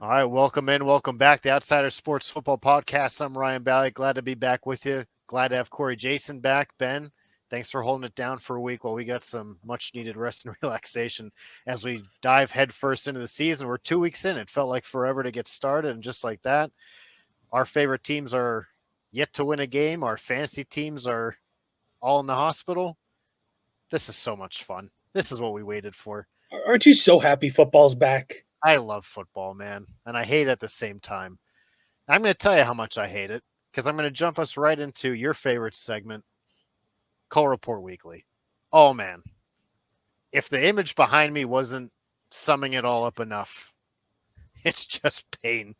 All right, welcome in, welcome back. The Outsider Sports Football Podcast. I'm Ryan Bally. Glad to be back with you. Glad to have Corey Jason back. Ben, thanks for holding it down for a week while we got some much-needed rest and relaxation as we dive headfirst into the season. We're 2 weeks in. It felt like forever to get started, and just like that, our favorite teams are yet to win a game. Our fantasy teams are all in the hospital. This is so much fun. This is what we waited for. Aren't you so happy football's back? I love football, man, and I hate it at the same time. I'm going to tell you how much I hate it because I'm going to jump us right into your favorite segment, Cole Report Weekly. Oh, man. If the image behind me wasn't summing it all up enough, it's just pain.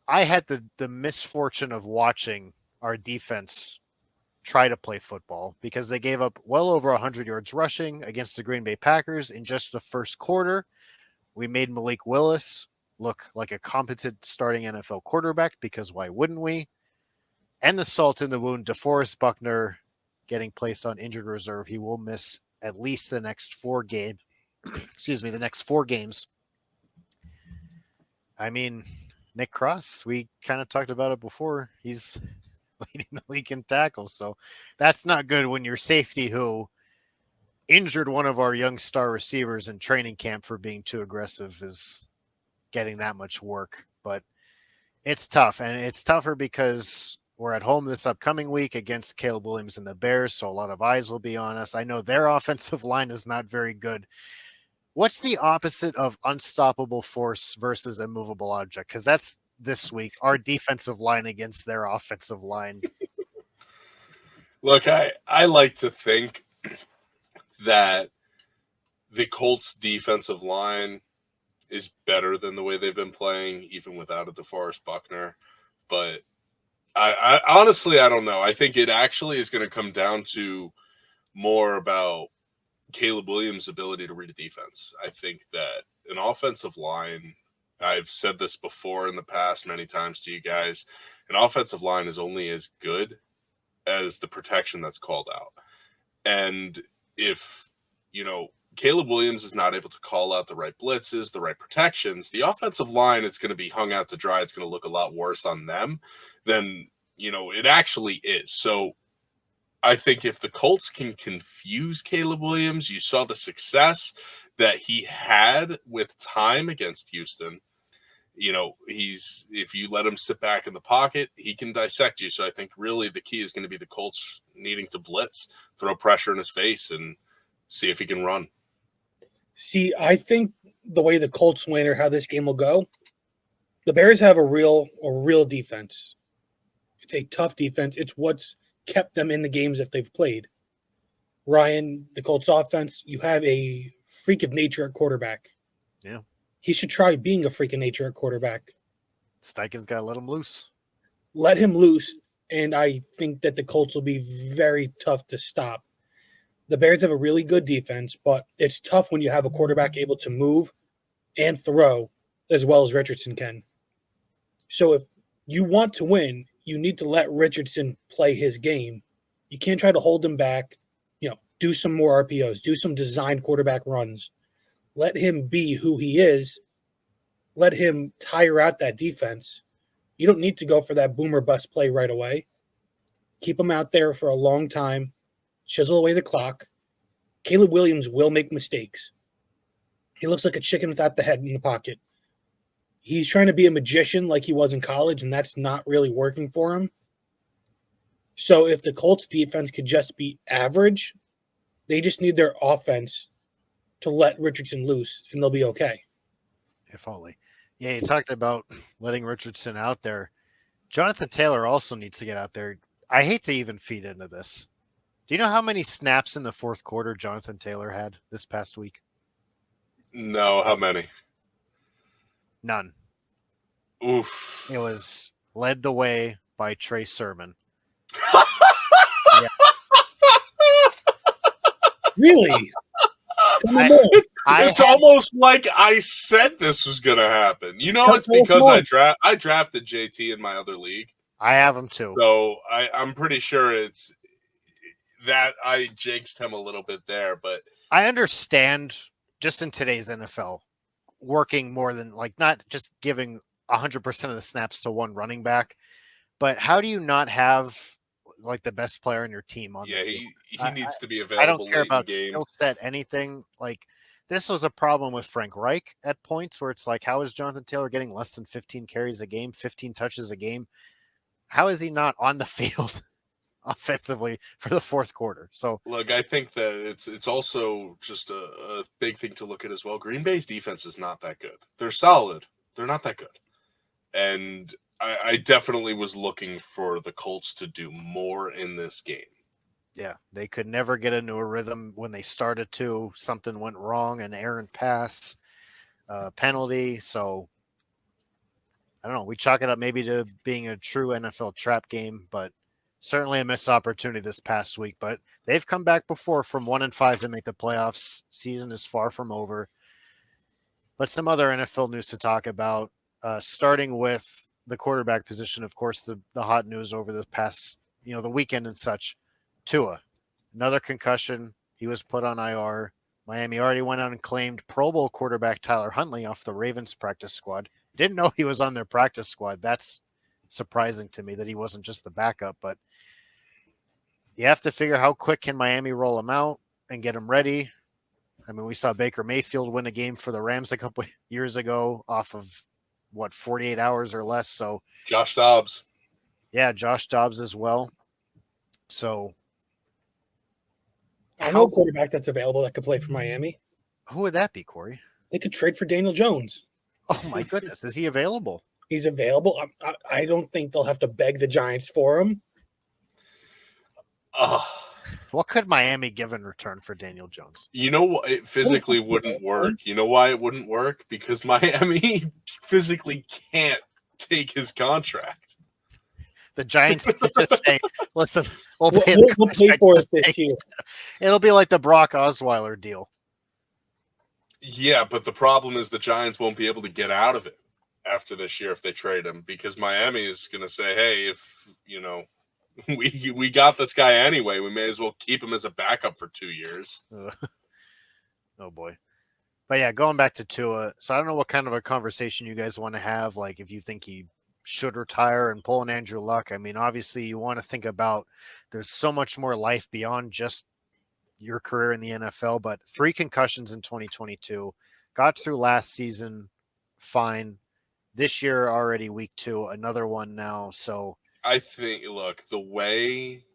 I had the misfortune of watching our defense try to play football because they gave up well over 100 yards rushing against the Green Bay Packers in just the first quarter. We made Malik Willis look like a competent starting NFL quarterback because why wouldn't we? And the salt in the wound, DeForest Buckner getting placed on injured reserve. He will miss at least the next 4 games. The next 4 games. I mean, Nick Cross, we kind of talked about it before. He's leading the league in tackles. So that's not good when your safety who injured one of our young star receivers in training camp for being too aggressive is getting that much work. But it's tough, and it's tougher because we're at home this upcoming week against Caleb Williams and the Bears, so a lot of eyes will be on us. I know their offensive line is not very good. What's the opposite of unstoppable force versus immovable object? Because that's this week, our defensive line against their offensive line. Look, I like to think that the Colts defensive line is better than the way they've been playing, even without a DeForest Buckner. But I honestly, I don't know. I think it actually is going to come down to more about Caleb Williams' ability to read a defense. I think that an offensive line, I've said this before in the past many times to you guys, an offensive line is only as good as the protection that's called out. And if, Caleb Williams is not able to call out the right blitzes, the right protections, the offensive line, it's going to be hung out to dry. It's going to look a lot worse on them than, it actually is. So I think if the Colts can confuse Caleb Williams, you saw the success that he had with time against Houston. If you let him sit back in the pocket, he can dissect you. So I think really the key is going to be the Colts needing to blitz, throw pressure in his face, and see if he can run. See, I think the way the Colts win or how this game will go, the Bears have a real defense. It's a tough defense. It's what's kept them in the games that they've played. Ryan, the Colts offense, you have a freak of nature at quarterback. Yeah. He should try being a freak of nature at quarterback. Steichen's got to let him loose. Let him loose, and I think that the Colts will be very tough to stop. The Bears have a really good defense, but it's tough when you have a quarterback able to move and throw as well as Richardson can. So if you want to win, you need to let Richardson play his game. You can't try to hold him back. Do some more RPOs, do some designed quarterback runs. Let him be who he is. Let him tire out that defense. You don't need to go for that boomer bust play right away. Keep him out there for a long time. Chisel away the clock. Caleb Williams will make mistakes. He looks like a chicken without the head in the pocket. He's trying to be a magician like he was in college, and that's not really working for him. So if the Colts defense could just be average, they just need their offense to let Richardson loose, and they'll be okay. If only. Yeah, you talked about letting Richardson out there. Jonathan Taylor also needs to get out there. I hate to even feed into this. Do you know how many snaps in the fourth quarter Jonathan Taylor had this past week? No, how many? None. Oof. It was led the way by Trey Sermon. Yeah. Really? Tell me more. It's almost like I said this was going to happen. It's because I drafted JT in my other league. I have him too. So I'm pretty sure it's that I jinxed him a little bit there. But I understand just in today's NFL, working more than like not just giving 100% of the snaps to one running back, but how do you not have like the best player in your team on the field? He needs to be I don't available care late in about games. skill set, anything. Like this was a problem with Frank Reich at points where it's like, how is Jonathan Taylor getting less than 15 carries a game, 15 touches a game? How is he not on the field offensively for the fourth quarter? So Look, I think that it's also just a big thing to look at as well. Green Bay's defense is not that good. They're solid. They're not that good. And I definitely was looking for the Colts to do more in this game. yeah, they could never get into a rhythm when they started to. Something went wrong, an errant pass, penalty. So I don't know. We chalk it up maybe to being a true NFL trap game, but certainly a missed opportunity this past week. But they've come back before from 1-5 to make the playoffs. Season is far from over. But some other NFL news to talk about, starting with the quarterback position. Of course, the hot news over the past, the weekend and such. Tua, another concussion. He was put on IR. Miami already went out and claimed Pro Bowl quarterback Tyler Huntley off the Ravens practice squad. Didn't know he was on their practice squad. That's surprising to me that he wasn't just the backup. But you have to figure how quick can Miami roll him out and get him ready. I mean, we saw Baker Mayfield win a game for the Rams a couple years ago off of 48 hours or less. So Josh Dobbs. Yeah, Josh Dobbs as well. So I know a quarterback that's available that could play for Miami. Who would that be, Corey? They could trade for Daniel Jones. Oh my goodness, is he available? He's available. I don't think they'll have to beg the Giants for him. What could Miami give in return for Daniel Jones? You know what? It physically wouldn't work. You know why it wouldn't work? Because Miami physically can't take his contract. The Giants could just say, "Listen, we'll pay for it this year." It'll be like the Brock Osweiler deal. Yeah, but the problem is the Giants won't be able to get out of it after this year if they trade him, because Miami is going to say, "Hey, if we got this guy anyway, we may as well keep him as a backup for 2 years." Oh boy. But yeah, going back to Tua, so I don't know what kind of a conversation you guys want to have, like if you think he should retire and pull an Andrew Luck. I mean, obviously you want to think about there's so much more life beyond just your career in the NFL, but 3 concussions in 2022, got through last season fine. This year already week 2, another one now. So I think, look, the way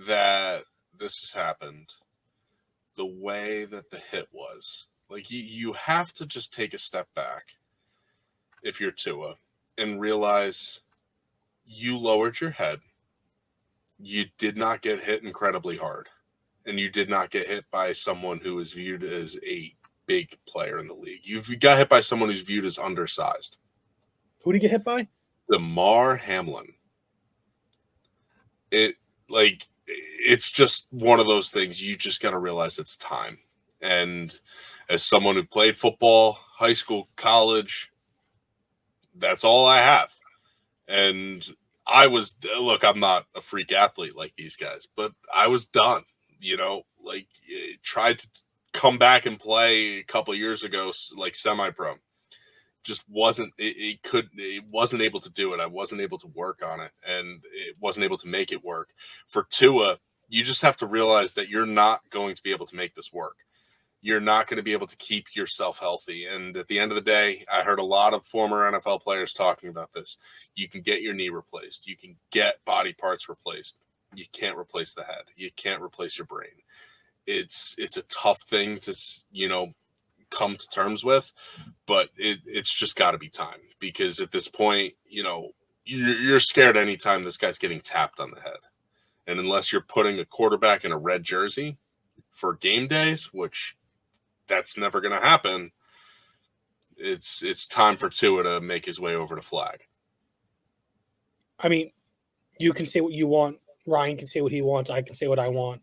that this has happened, the way that the hit was, like you have to just take a step back if you're Tua and realize you lowered your head. You did not get hit incredibly hard, and you did not get hit by someone who is viewed as a big player in the league. You got hit by someone who's viewed as undersized. Who did you get hit by? Damar Hamlin. It's just one of those things. You just got to realize it's time. And as someone who played football, high school, college, that's all I have. And I'm not a freak athlete like these guys, but I was done, tried to come back and play a couple of years ago, like semi-pro. Just wasn't able to do it. I wasn't able to work on it, and it wasn't able to make it work. For Tua, you just have to realize that you're not going to be able to make this work. You're not going to be able to keep yourself healthy. And at the end of the day, I heard a lot of former NFL players talking about this. You can get your knee replaced. You can get body parts replaced. You can't replace the head. You can't replace your brain. It's a tough thing to, come to terms with, but it's just got to be time, because at this point, you're scared anytime this guy's getting tapped on the head. And unless you're putting a quarterback in a red jersey for game days, which that's never going to happen, it's time for Tua to make his way over to flag. I mean, you can say what you want. Ryan can say what he wants. I can say what I want.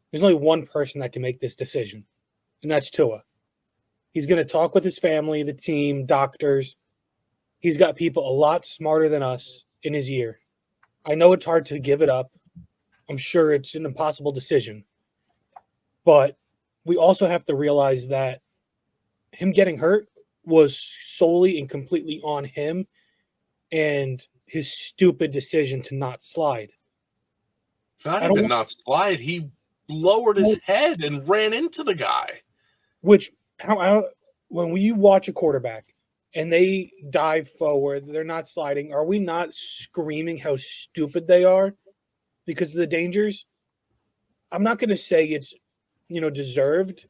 There's only one person that can make this decision, and that's Tua. He's going to talk with his family, the team, doctors. He's got people a lot smarter than us in his ear. I know it's hard to give it up. I'm sure it's an impossible decision. But we also have to realize that him getting hurt was solely and completely on him and his stupid decision to not slide. Not I don't even want, not slide. He lowered his head and ran into the guy. which how when you watch a quarterback and they dive forward, they're not sliding. Are we not screaming how stupid they are because of the dangers? I'm not going to say it's deserved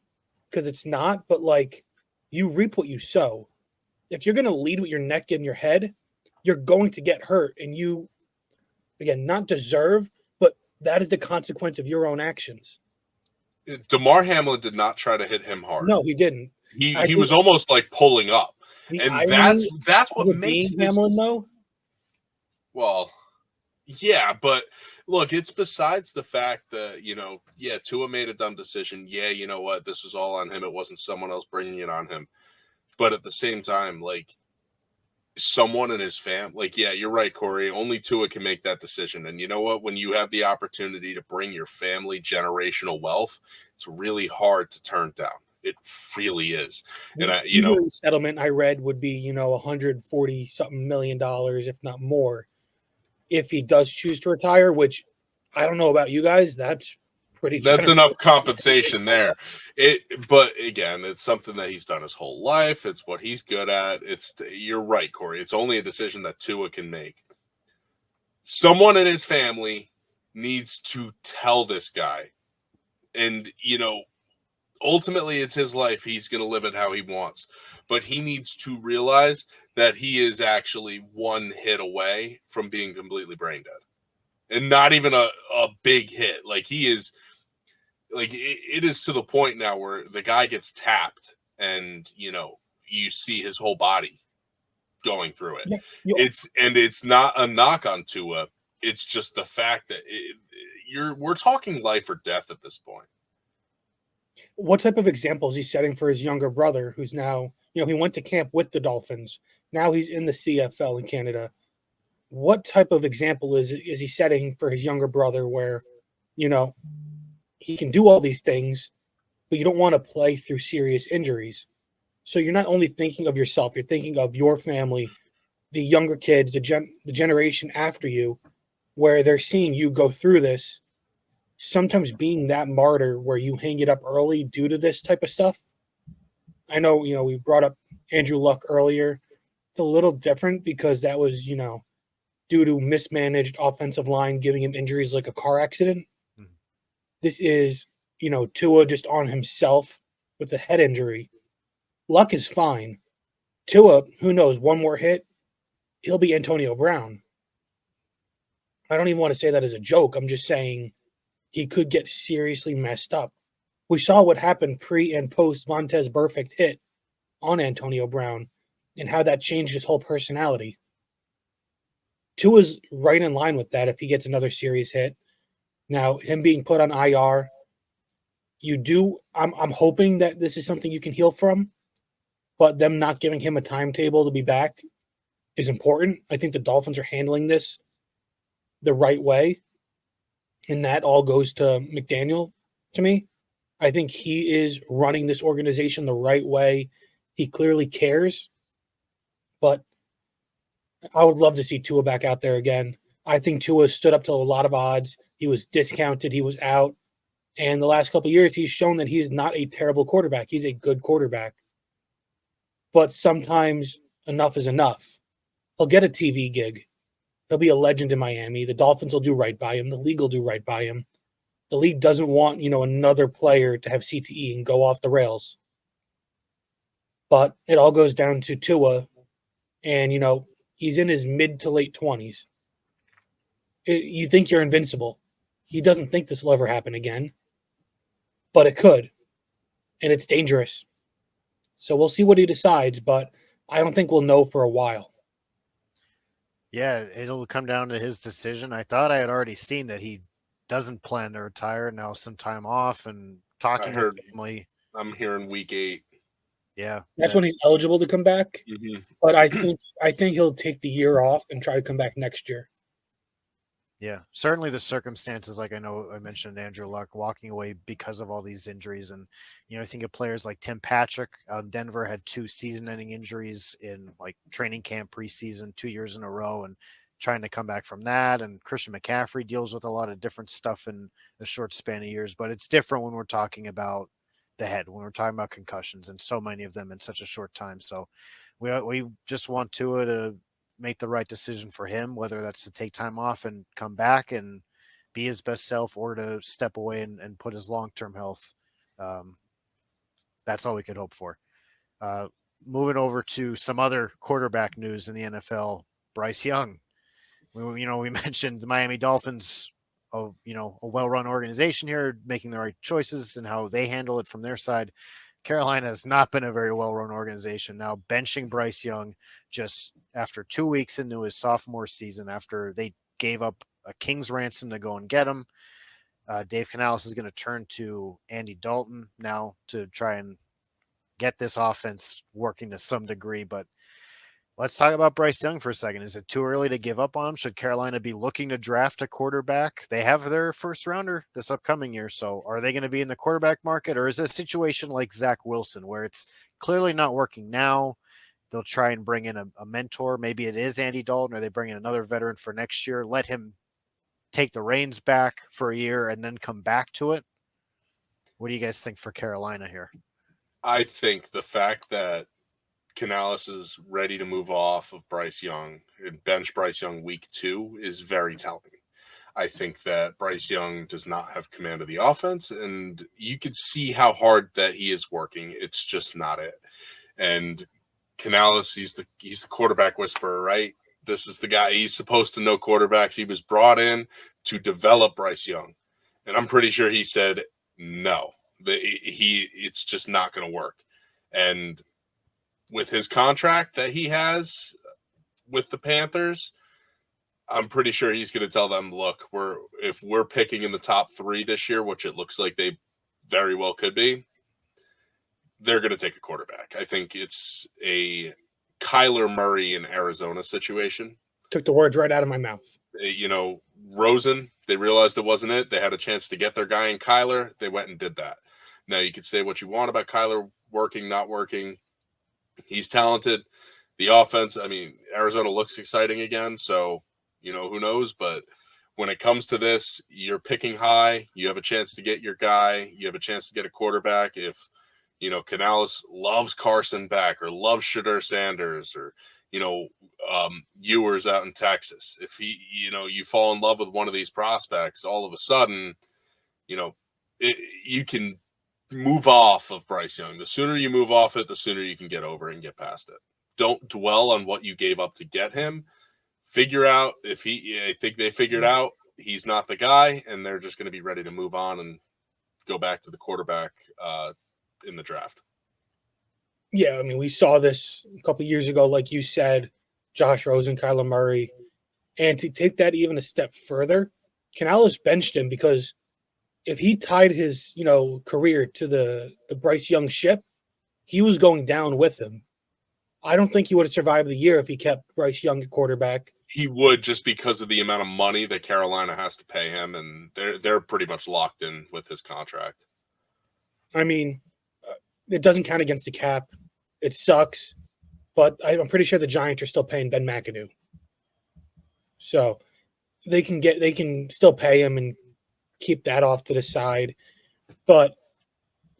because it's not, but like you reap what you sow. If you're going to lead with your neck and your head, you're going to get hurt, and you again not deserve, but that is the consequence of your own actions. DeMar Hamlin did not try to hit him hard. No, he didn't. I He think was almost like pulling up, the and irony that's of what it makes being this. Hamlin, though, Well, yeah, but look, it's besides the fact that Tua made a dumb decision. Yeah, you know what? This was all on him. It wasn't someone else bringing it on him. But at the same time, like someone in his family, like yeah, you're right, Corey. Only Tua can make that decision. And you know what? When you have the opportunity to bring your family generational wealth, it's really hard to turn down. It really is. And the injury settlement I read would be 140 something $million, if not more, if he does choose to retire. Which I don't know about you guys. That's pretty that's generous. enough compensation there. But again, it's something that he's done his whole life. It's what he's good at. You're right, Corey. It's only a decision that Tua can make. Someone in his family needs to tell this guy, and ultimately it's his life. He's going to live it how he wants, but he needs to realize that he is actually one hit away from being completely brain dead, and not even a big hit. Like he is. Like it is to the point now where the guy gets tapped and you see his whole body going through it. Yeah, It's not a knock on Tua. It's just the fact that we're talking life or death at this point. what type of example is he setting for his younger brother, who's now he went to camp with the Dolphins. Now he's in the CFL in Canada. What type of example is he setting for his younger brother, where he can do all these things, but you don't want to play through serious injuries? So you're not only thinking of yourself, you're thinking of your family, the younger kids, the generation after you, where they're seeing you go through this. Sometimes being that martyr where you hang it up early due to this type of stuff. I know, we brought up Andrew Luck earlier. It's a little different because that was, due to mismanaged offensive line giving him injuries like a car accident. Mhm. This is, Tua just on himself with a head injury. Luck is fine. Tua, who knows, one more hit, he'll be Antonio Brown. I don't even want to say that as a joke. I'm just saying he could get seriously messed up. We saw what happened pre and post Vontez Burfict hit on Antonio Brown and how that changed his whole personality. Tua's right in line with that if he gets another serious hit. Now, him being put on IR, I'm hoping that this is something you can heal from, but them not giving him a timetable to be back is important. I think the Dolphins are handling this the right way, and that all goes to McDaniel to me. I think he is running this organization the right way. He clearly cares, but I would love to see Tua back out there again. I think Tua stood up to a lot of odds. He was discounted. He was out. And the last couple of years, he's shown that he's not a terrible quarterback. He's a good quarterback. But sometimes enough is enough. He'll get a TV gig. He'll be a legend in Miami. The Dolphins will do right by him. The league will do right by him. The league doesn't want, another player to have CTE and go off the rails. But it all goes down to Tua. And, he's in his mid to late 20s. You think you're invincible. He doesn't think this will ever happen again. But it could. And it's dangerous. So we'll see what he decides, but I don't think we'll know for a while. Yeah, it'll come down to his decision. I thought I had already seen that he doesn't plan to retire now, some time off and talking with family. I'm hearing week 8. Yeah, That's when he's eligible to come back. Mm-hmm. But I think he'll take the year off and try to come back next year. Yeah, certainly the circumstances, like I know I mentioned Andrew Luck walking away because of all these injuries. And, I think of players like Tim Patrick. Denver had two season ending injuries in like training camp preseason 2 years in a row and trying to come back from that. And Christian McCaffrey deals with a lot of different stuff in a short span of years. But it's different when we're talking about the head, when we're talking about concussions and so many of them in such a short time. So we just want Tua to make the right decision for him, whether that's to take time off and come back and be his best self or to step away and put his long term health. Um, that's all we could hope for. Uh, Moving over to some other quarterback news in the NFL, Bryce Young. We mentioned the Miami Dolphins, a well-run organization here, making the right choices and how they handle it from their side. Carolina has not been a very well-run organization. Now benching Bryce Young just after 2 weeks into his sophomore season, after they gave up a king's ransom to go and get him. Dave Canales is going to turn to Andy Dalton now to try and get this offense working to some degree. But let's talk about Bryce Young for a second. Is it too early to give up on him? Should Carolina be looking to draft a quarterback? They have their first rounder this upcoming year. So are they going to be in the quarterback market, or is it a situation like Zach Wilson where it's clearly not working now? They'll try and bring in a mentor. Maybe it is Andy Dalton, or they bring in another veteran for next year. Let him take the reins back for a year and then come back to it. What do you guys think for Carolina here? I think the fact that Canales is ready to move off of Bryce Young and bench Bryce Young week 2 is very telling. I think that Bryce Young does not have command of the offense, and you could see how hard that he is working. It's just not it. And Canales, he's the quarterback whisperer, right? This is the guy. He's supposed to know quarterbacks. He was brought in to develop Bryce Young, and I'm pretty sure he said no. It's just not going to work. And with his contract that he has with the Panthers, I'm pretty sure he's going to tell them, look, if we're picking in the top 3 this year, which it looks like they very well could be, they're going to take a quarterback. I think it's a Kyler Murray in Arizona situation. Took the words right out of my mouth. Rosen, they realized it wasn't it. They had a chance to get their guy in Kyler. They went and did that. Now, you could say what you want about Kyler working, not working. He's talented. The offense, Arizona looks exciting again, so, who knows? But when it comes to this, you're picking high. You have a chance to get your guy. You have a chance to get a quarterback. If, Canales loves Carson back or loves Shadur Sanders or, Ewers out in Texas, if you fall in love with one of these prospects, all of a sudden, you can move off of Bryce Young. The sooner you move off it, the sooner you can get over and get past it. Don't dwell on what you gave up to get him. Figure out I think they figured out he's not the guy, and they're just going to be ready to move on and go back to the quarterback in the draft. Yeah, we saw this a couple years ago, like you said, Josh Rosen, Kyler Murray. And to take that even a step further, Canales benched him because if he tied his, career to the Bryce Young ship, he was going down with him. I don't think he would have survived the year if he kept Bryce Young at quarterback. He would, just because of the amount of money that Carolina has to pay him, and they're pretty much locked in with his contract. It doesn't count against the cap. It sucks, but I'm pretty sure the Giants are still paying Ben McAdoo, so they can still pay him and keep that off to the side. But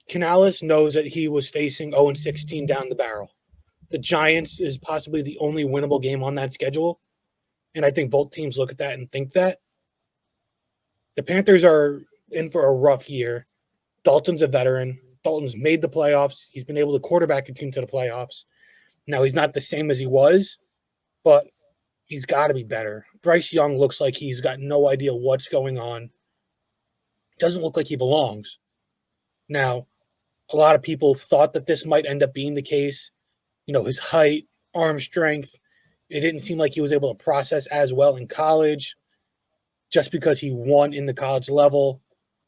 Canales knows that he was facing 0-16 down the barrel. The Giants is possibly the only winnable game on that schedule, and I think both teams look at that and think that. The Panthers are in for a rough year. Dalton's a veteran. Dalton's made the playoffs. He's been able to quarterback a team to the playoffs. Now, he's not the same as he was, but he's got to be better. Bryce Young looks like he's got no idea what's going on. Doesn't look like he belongs. Now, a lot of people thought that this might end up being the case. His height, arm strength, it didn't seem like he was able to process as well in college just because he won in the college level.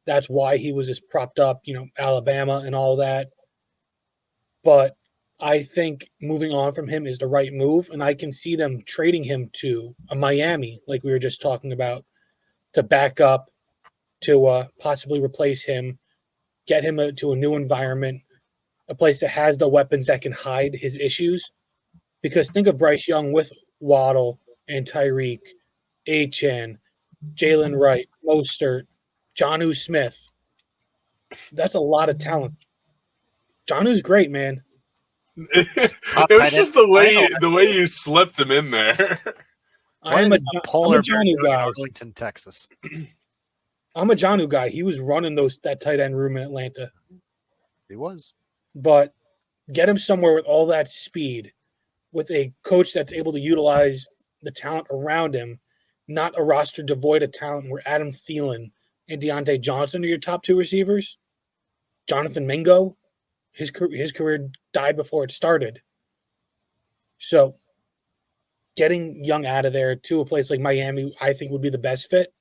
That's why he was just propped up, Alabama and all that. But I think moving on from him is the right move, and I can see them trading him to a Miami, like we were just talking about, to back up, to possibly replace him, get him to a new environment, a place that has the weapons that can hide his issues. Because think of Bryce Young with Waddle and Tyreek, Achan, Jalen Wright, Mostert, Jonnu Smith. That's a lot of talent. Jonnu's great, man. It Top was tight end just the way finalist. the way you slipped him in there. What I'm a is the I'm a polar bear Jonnu doing in guy. Arlington, Texas? I'm a Jonnu guy. He was running that tight end room in Atlanta. He was. But get him somewhere with all that speed, with a coach that's able to utilize the talent around him, not a roster devoid of talent where Adam Thielen and Deontay Johnson are your top two receivers. Jonathan Mingo, his career died before it started. So getting Young out of there to a place like Miami, I think would be the best fit.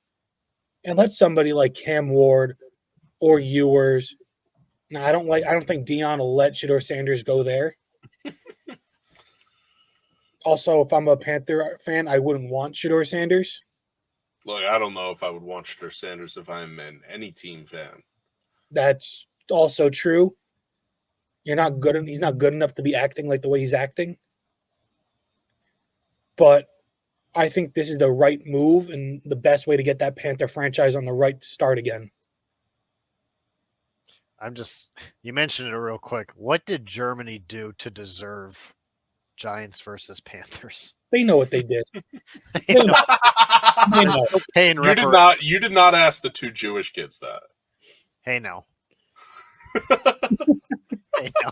And let somebody like Cam Ward or Ewers. Now I don't think Dion will let Shador Sanders go there. Also, if I'm a Panther fan, I wouldn't want Shador Sanders. Look, I don't know if I would want Shador Sanders if I'm an any team fan. That's also true. You're not good. He's not good enough to be acting like the way he's acting. But I think this is the right move and the best way to get that Panther franchise on the right start again. You mentioned it real quick. What did Germany do to deserve Giants versus Panthers? They know what they did. They They know. know. They They're know. still paying You did not ask the two Jewish kids that. Hey, no. Hey, no.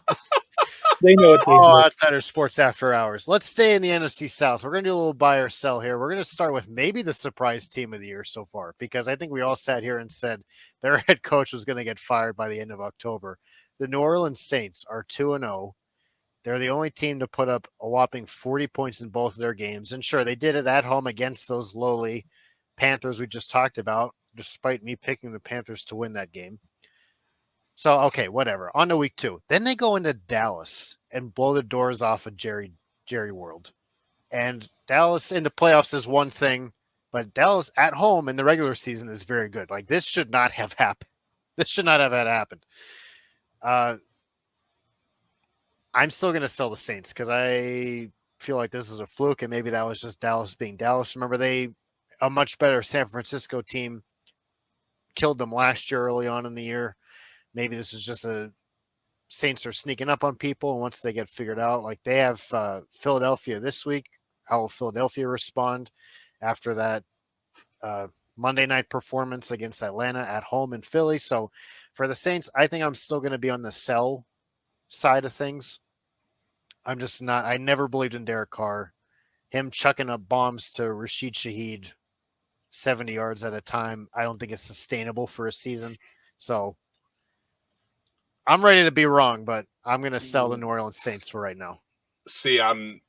They know what they All did. outsider sports after hours. Let's stay in the NFC South. We're going to do a little buy or sell here. We're going to start with maybe the surprise team of the year so far, because I think we all sat here and said their head coach was going to get fired by the end of October. The New Orleans Saints are 2-0. They're the only team to put up a whopping 40 points in both of their games. And sure, they did it at home against those lowly Panthers we just talked about, despite me picking the Panthers to win that game. So, okay, whatever. On to week 2. Then they go into Dallas and blow the doors off of Jerry World. And Dallas in the playoffs is one thing, but Dallas at home in the regular season is very good. Like, this should not have happened. This should not have had happened. I'm still going to sell the Saints because I feel like this is a fluke, and maybe that was just Dallas being Dallas. Remember, a much better San Francisco team killed them last year early on in the year. Maybe this is just a Saints are sneaking up on people, and once they get figured out, like they have Philadelphia this week. How will Philadelphia respond after that Monday night performance against Atlanta at home in Philly? So for the Saints, I think I'm still going to be on the sell side of things. I'm just not. I never believed in Derek Carr. Him chucking up bombs to Rashid Shaheed 70 yards at a time, I don't think it's sustainable for a season. So I'm ready to be wrong, but I'm going to sell the New Orleans Saints for right now. See, I'm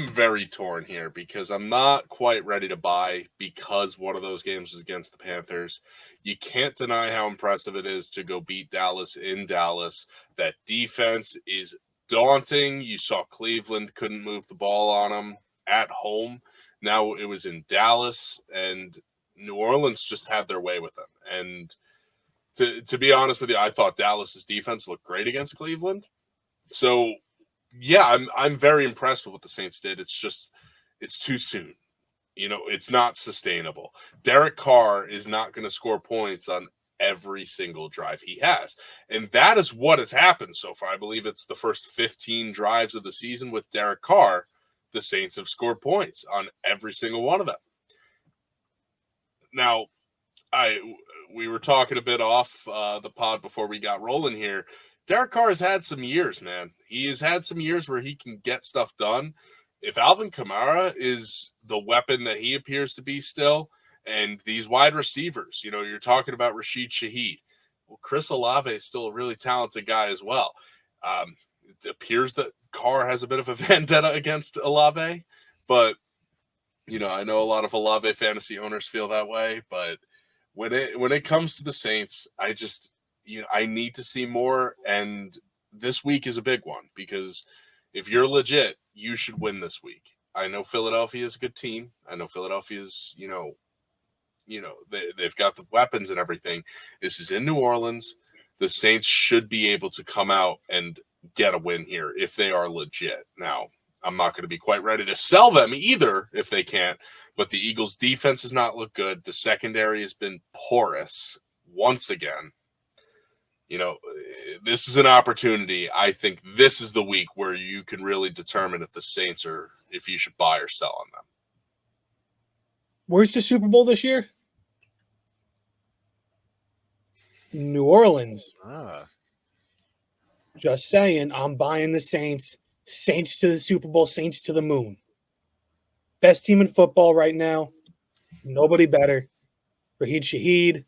very torn here because I'm not quite ready to buy because one of those games was against the Panthers. You can't deny how impressive it is to go beat Dallas in Dallas. That defense is daunting. You saw Cleveland couldn't move the ball on them at home. Now it was in Dallas, and New Orleans just had their way with them. And to be honest with you, I thought Dallas's defense looked great against Cleveland. So yeah, I'm very impressed with what the Saints did. It's just it's too soon. You know, it's not sustainable. Derek Carr is not going to score points on every single drive he has. And that is what has happened so far. I believe it's the first 15 drives of the season with Derek Carr. The Saints have scored points on every single one of them. Now, we were talking a bit off the pod before we got rolling here. Derek Carr has had some years, man. He has had some years where he can get stuff done. If Alvin Kamara is the weapon that he appears to be still, and these wide receivers, you know, you're talking about Rashid Shaheed. Well, Chris Olave is still a really talented guy as well. It appears that Carr has a bit of a vendetta against Olave, but, you know, I know a lot of Olave fantasy owners feel that way, but when it comes to the Saints, I need to see more, and this week is a big one because if you're legit, you should win this week. I know Philadelphia is a good team. I know Philadelphia is, they've got the weapons and everything. This is in New Orleans. The Saints should be able to come out and get a win here if they are legit. Now, I'm not going to be quite ready to sell them either if they can't, but the Eagles' defense has not looked good. The secondary has been porous once again. This is an opportunity. I think this is the week where you can really determine if you should buy or sell on them. Where's the Super Bowl this year? New Orleans. Just saying, I'm buying the Saints. Saints to the Super Bowl, Saints to the moon. Best team in football right now. Nobody better. Raheed Shaheed.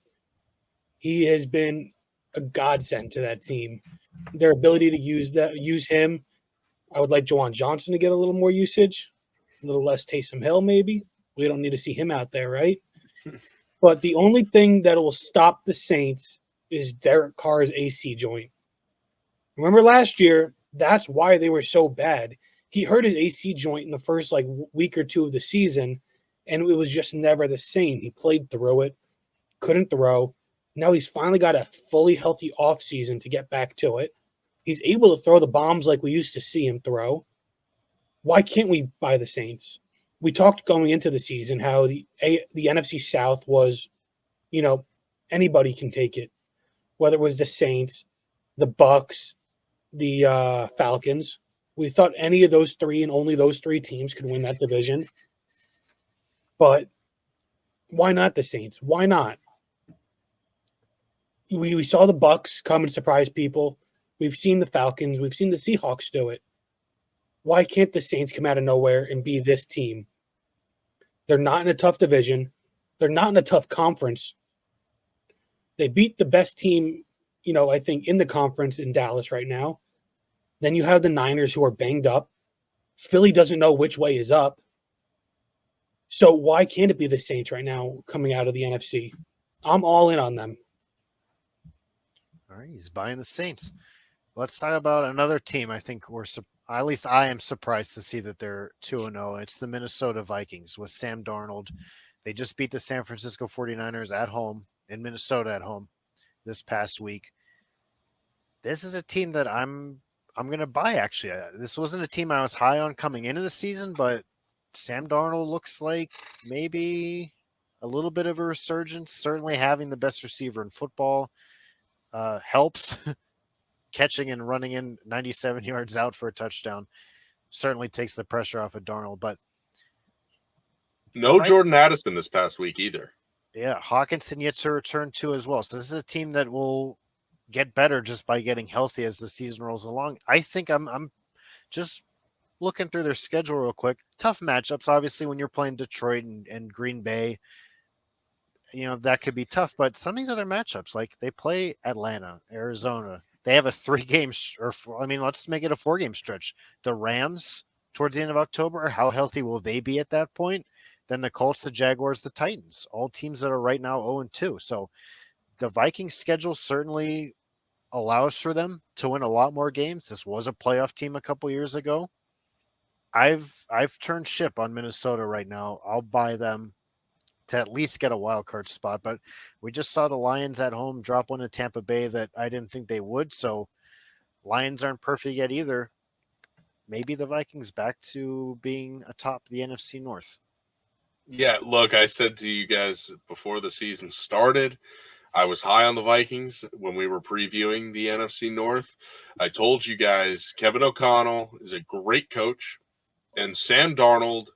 He has been a godsend to that team. Their ability to use him. I would like Jawan Johnson to get a little more usage, a little less Taysom Hill, maybe. We don't need to see him out there, right? But the only thing that will stop the Saints is Derek Carr's AC joint. Remember last year, that's why they were so bad. He hurt his AC joint in the first week or two of the season, and it was just never the same. He played through it, couldn't throw. Now he's finally got a fully healthy offseason to get back to it. He's able to throw the bombs like we used to see him throw. Why can't we buy the Saints? We talked going into the season how the NFC South was, anybody can take it, whether it was the Saints, the Bucks, the Falcons. We thought any of those three and only those three teams could win that division. But why not the Saints? Why not? We saw the Bucks come and surprise people. We've seen the Falcons. We've seen the Seahawks do it. Why can't the Saints come out of nowhere and be this team? They're not in a tough division. They're not in a tough conference. They beat the best team, I think, in the conference in Dallas right now. Then you have the Niners who are banged up. Philly doesn't know which way is up. So why can't it be the Saints right now coming out of the NFC? I'm all in on them. All right, he's buying the Saints. Let's talk about another team. I think at least I am surprised to see that they're 2-0. It's the Minnesota Vikings with Sam Darnold. They just beat the San Francisco 49ers at home, in Minnesota at home, this past week. This is a team that I'm going to buy, actually. This wasn't a team I was high on coming into the season, but Sam Darnold looks like maybe a little bit of a resurgence. Certainly having the best receiver in football helps. Catching and running in 97 yards out for a touchdown certainly takes the pressure off of Darnold. But no Jordan Addison this past week either. Yeah, Hawkinson yet to return too as well. So this is a team that will get better just by getting healthy as the season rolls along. I think I'm just looking through their schedule real quick. Tough matchups, obviously, when you're playing Detroit and Green Bay. That could be tough. But some of these other matchups, like they play Atlanta, Arizona. They have a 3-game, let's make it a 4-game stretch. The Rams towards the end of October, how healthy will they be at that point? Then the Colts, the Jaguars, the Titans, all teams that are right now 0-2. So the Vikings schedule certainly allows for them to win a lot more games. This was a playoff team a couple years ago. I've turned ship on Minnesota right now. I'll buy them to at least get a wild card spot. But we just saw the Lions at home drop one to Tampa Bay that I didn't think they would. So Lions aren't perfect yet either. Maybe the Vikings back to being atop the NFC North. Yeah, look, I said to you guys before the season started, I was high on the Vikings when we were previewing the NFC North. I told you guys Kevin O'Connell is a great coach, and Sam Darnold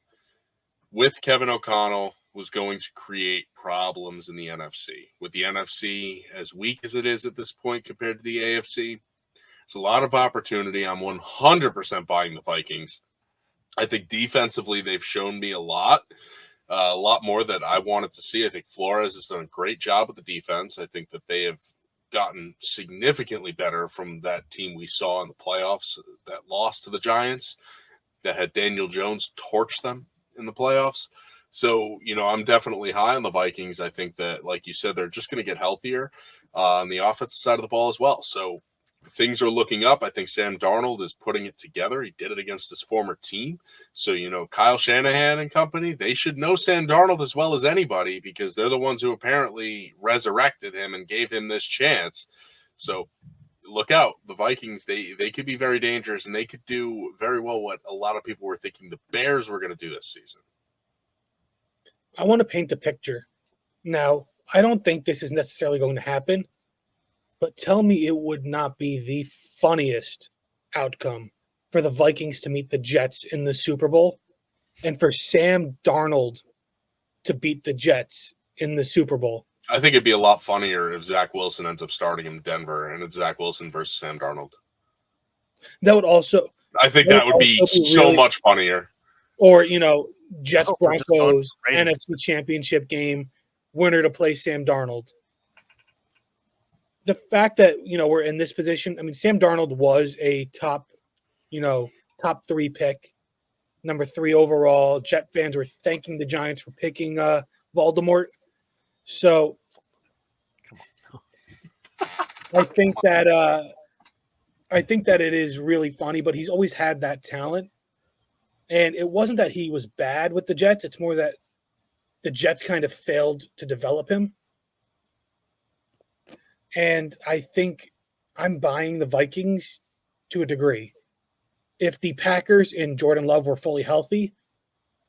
with Kevin O'Connell was going to create problems in the NFC. With the NFC as weak as it is at this point compared to the AFC, there's a lot of opportunity. I'm 100% buying the Vikings. I think defensively they've shown me a lot more that I wanted to see. I think Flores has done a great job with the defense. I think that they have gotten significantly better from that team we saw in the playoffs that lost to the Giants, that had Daniel Jones torch them in the playoffs. So, I'm definitely high on the Vikings. I think that, like you said, they're just going to get healthier on the offensive side of the ball as well. So things are looking up. I think Sam Darnold is putting it together. He did it against his former team. So, Kyle Shanahan and company, they should know Sam Darnold as well as anybody because they're the ones who apparently resurrected him and gave him this chance. So look out. The Vikings, they could be very dangerous, and they could do very well what a lot of people were thinking the Bears were going to do this season. I want to paint a picture. Now, I don't think this is necessarily going to happen, but tell me it would not be the funniest outcome for the Vikings to meet the Jets in the Super Bowl and for Sam Darnold to beat the Jets in the Super Bowl. I think it'd be a lot funnier if Zach Wilson ends up starting in Denver and it's Zach Wilson versus Sam Darnold. That would also. I think that would be so really, much funnier. Or, Jets Broncos NFC Championship game, winner to play Sam Darnold. The fact that, we're in this position, I mean, Sam Darnold was a top 3 pick, number 3 overall. Jet fans were thanking the Giants for picking Voldemort. So I think that it is really funny, but he's always had that talent. And it wasn't that he was bad with the Jets. It's more that the Jets kind of failed to develop him. And I think I'm buying the Vikings to a degree. If the Packers and Jordan Love were fully healthy,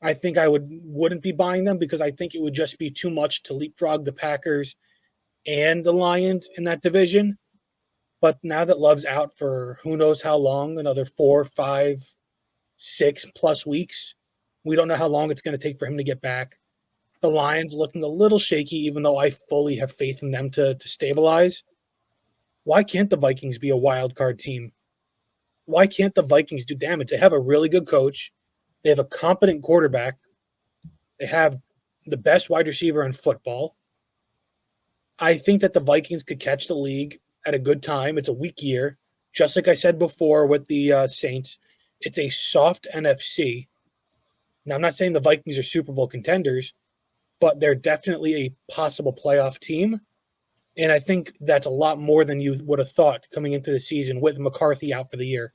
I think I wouldn't be buying them because I think it would just be too much to leapfrog the Packers and the Lions in that division. But now that Love's out for who knows how long, another 4, 5, 6+ weeks, we don't know how long it's going to take for him to get back. The Lions looking a little shaky, even though I fully have faith in them to stabilize. Why can't the Vikings be a wild card team? Why can't the Vikings do damage? They have a really good coach. They have a competent quarterback. They have the best wide receiver in football. I think that the Vikings could catch the league at a good time. It's a weak year. Just like I said before with the Saints, it's a soft NFC. Now, I'm not saying the Vikings are Super Bowl contenders, but they're definitely a possible playoff team. And I think that's a lot more than you would have thought coming into the season with McCarthy out for the year.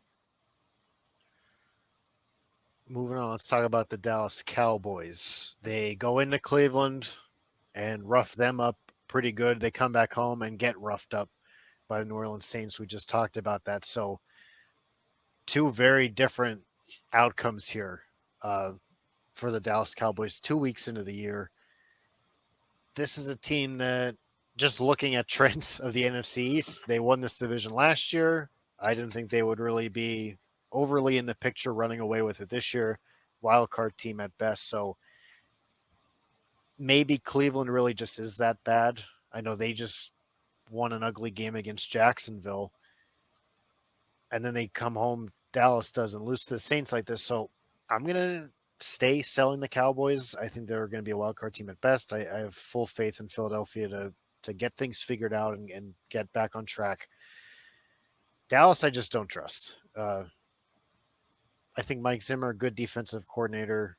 Moving on, let's talk about the Dallas Cowboys. They go into Cleveland and rough them up pretty good. They come back home and get roughed up by the New Orleans Saints. We just talked about that. So 2 very different outcomes here for the Dallas Cowboys 2 weeks into the year. This is a team that, just looking at trends of the NFC East, they won this division last year. I didn't think they would really be overly in the picture running away with it this year. Wild card team at best. So maybe Cleveland really just is that bad. I know they just won an ugly game against Jacksonville. And then they come home, Dallas doesn't lose to the Saints like this. So I'm going to stay selling the Cowboys. I think they're going to be a wild card team at best. I have full faith in Philadelphia to get things figured out and get back on track. Dallas, I just don't trust. I think Mike Zimmer, good defensive coordinator.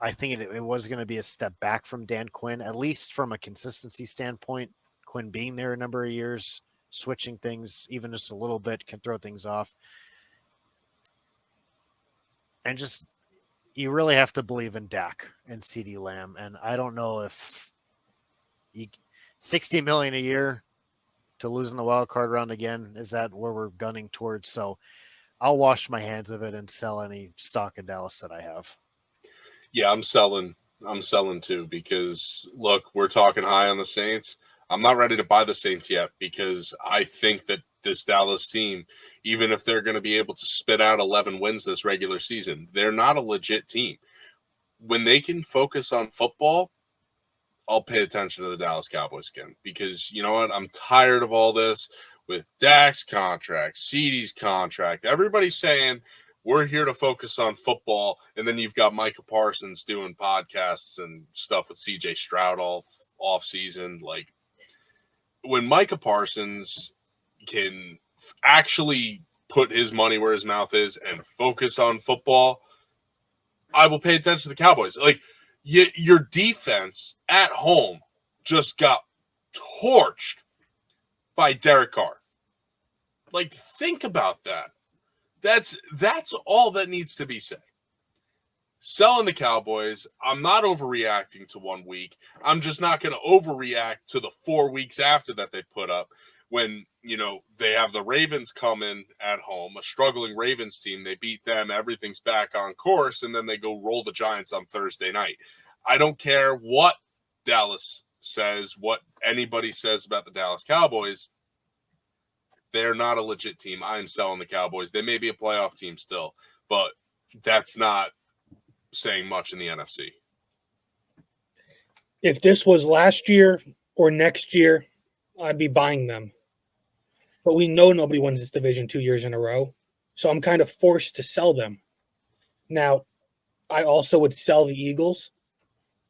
I think it was going to be a step back from Dan Quinn, at least from a consistency standpoint. Quinn being there a number of years, switching things even just a little bit can throw things off. And just, you really have to believe in Dak and CeeDee Lamb. And I don't know if $60 million a year to lose in the wild card round again, is that where we're gunning towards? So I'll wash my hands of it and sell any stock in Dallas that I have. Yeah, I'm selling too because, look, we're talking high on the Saints. I'm not ready to buy the Saints yet because I think that this Dallas team, even if they're going to be able to spit out 11 wins this regular season, they're not a legit team. When they can focus on football, I'll pay attention to the Dallas Cowboys again because, you know what, I'm tired of all this with Dak's contract, CeeDee's contract. Everybody's saying we're here to focus on football, and then you've got Micah Parsons doing podcasts and stuff with CJ Stroud all off season. Like, when Micah Parsons can actually put his money where his mouth is and focus on football, I will pay attention to the Cowboys. Like, your defense at home just got torched by Derek Carr. Like, think about that. That's all that needs to be said. Selling the Cowboys, I'm not overreacting to 1 week. I'm just not going to overreact to the 4 weeks after that they put up when, they have the Ravens coming at home, a struggling Ravens team. They beat them. Everything's back on course. And then they go roll the Giants on Thursday night. I don't care what Dallas says, what anybody says about the Dallas Cowboys. They're not a legit team. I'm selling the Cowboys. They may be a playoff team still, but that's not saying much in the NFC. If this was last year or next year, I'd be buying them. But we know nobody wins this division 2 years in a row. So I'm kind of forced to sell them. Now, I also would sell the Eagles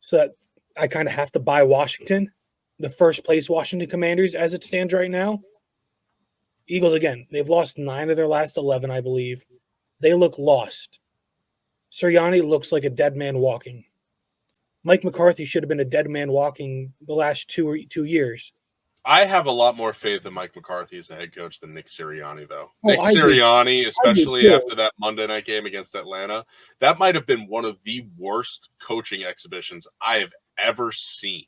so that I kind of have to buy Washington, the first place Washington Commanders as it stands right now. Eagles, again, they've lost 9 of their last 11, I believe. They look lost. Sirianni looks like a dead man walking. Mike McCarthy should have been a dead man walking the last 2 years. I have a lot more faith in Mike McCarthy as a head coach than Nick Sirianni, though. Nick I do. Sirianni, especially too. after that Monday night game against Atlanta, that might have been one of the worst coaching exhibitions I have ever seen.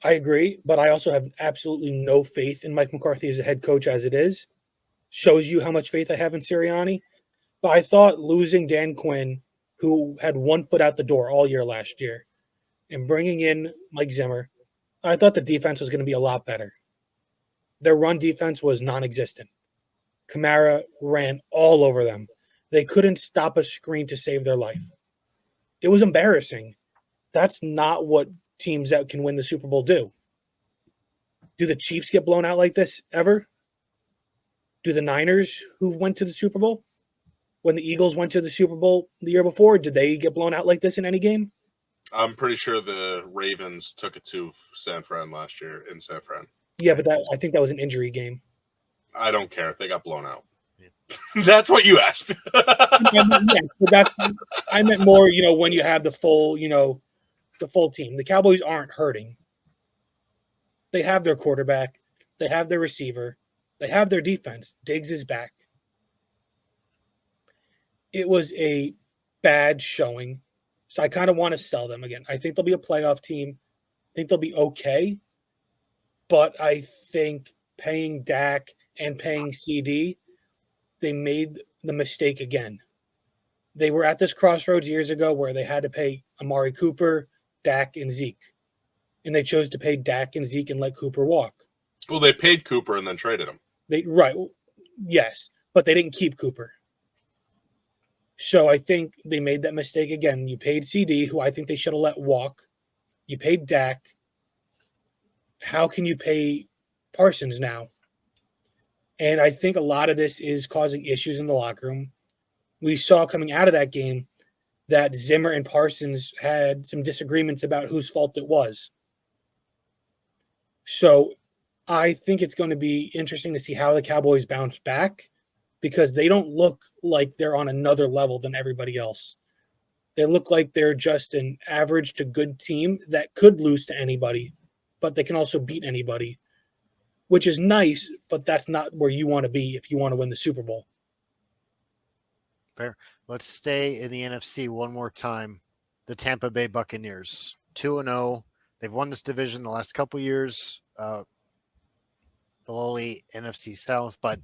I agree, but I also have absolutely no faith in Mike McCarthy as a head coach as it is. Shows you how much faith I have in Sirianni. But I thought losing Dan Quinn, who had 1 foot out the door all year last year, and bringing in Mike Zimmer, I thought the defense was going to be a lot better. Their run defense was non-existent. Kamara ran all over them. They couldn't stop a screen to save their life. It was embarrassing. That's not what teams that can win the Super Bowl do. Do the Chiefs get blown out like this ever? Do the Niners, who went to the Super Bowl, when the Eagles went to the Super Bowl the year before, did they get blown out like this in any game? I'm pretty sure the Ravens took it to San Fran last year in San Fran. Yeah, but I think that was an injury game. I don't care if they got blown out. Yeah. That's what you asked. I meant more, when you have the full team. The Cowboys aren't hurting. They have their quarterback. They have their receiver. They have their defense. Diggs is back. It was a bad showing. So I kind of want to sell them again. I think they'll be a playoff team. I think they'll be okay. But I think paying Dak and paying CD, they made the mistake again. They were at this crossroads years ago where they had to pay Amari Cooper, Dak, and Zeke. And they chose to pay Dak and Zeke and let Cooper walk. Well, they paid Cooper and then traded him. Right. Yes. But they didn't keep Cooper. So I think they made that mistake again. You paid CD, who I think they should have let walk. You paid Dak. How can you pay Parsons now? And I think a lot of this is causing issues in the locker room. We saw coming out of that game that Zimmer and Parsons had some disagreements about whose fault it was. So I think it's going to be interesting to see how the Cowboys bounce back, because they don't look like they're on another level than everybody else. They look like they're just an average to good team that could lose to anybody, but they can also beat anybody, which is nice, but that's not where you want to be if you want to win the Super Bowl. Fair. Let's stay in the NFC one more time. The Tampa Bay Buccaneers, 2-0. They've won this division the last couple years, the lowly NFC South, but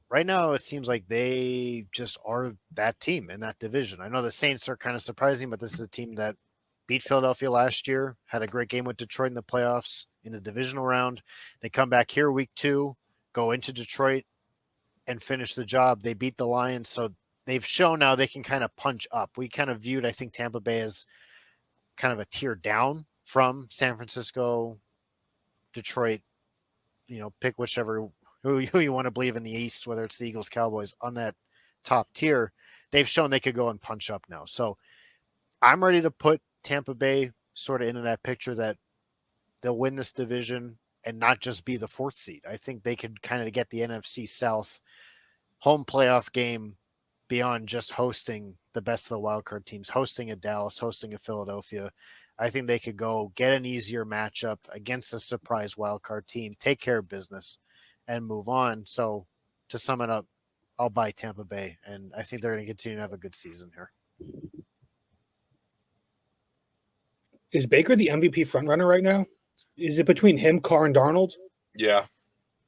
right now it seems like they just are that team in that division. I know the Saints are kind of surprising, but this is a team that beat Philadelphia last year, had a great game with Detroit in the playoffs in the divisional round. They come back here week 2, go into Detroit and finish the job. They beat the Lions, so they've shown now they can kind of punch up. We kind of viewed, I think, Tampa Bay as kind of a tier down from San Francisco, Detroit, pick whichever who you want to believe in the East, whether it's the Eagles, Cowboys, on that top tier. They've shown they could go and punch up now. So I'm ready to put Tampa Bay sort of into that picture that they'll win this division and not just be the 4th seed. I think they could kind of get the NFC South home playoff game beyond just hosting the best of the wildcard teams, hosting a Dallas, hosting a Philadelphia. I think they could go get an easier matchup against a surprise wildcard team, take care of business, and move on. So to sum it up, I'll buy Tampa Bay, and I think they're going to continue to have a good season here. Is Baker the MVP frontrunner right now? Is it between him, Carr, and Darnold? Yeah.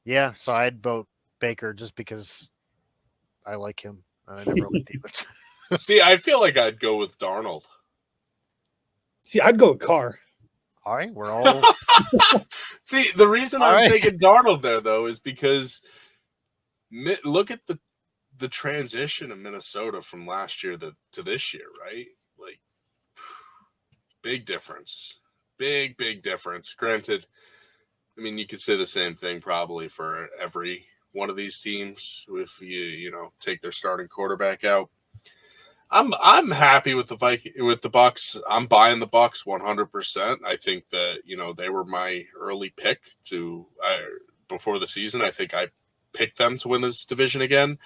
Yeah, so I'd vote Baker just because I like him. I never liked the others. See, I feel like I'd go with Darnold. See, I'd go with Carr. All right, we're all See, the reason All I'm right. thinking Darnold there, though, is because look at the transition of Minnesota from last year to this year, right? Like, big difference. Big difference. Granted, I mean, you could say the same thing probably for every one of these teams if you take their starting quarterback out. I'm happy with the Bucks. I'm buying the Bucks 100%. I think that they were my early pick before the season. I think I picked them to win this division again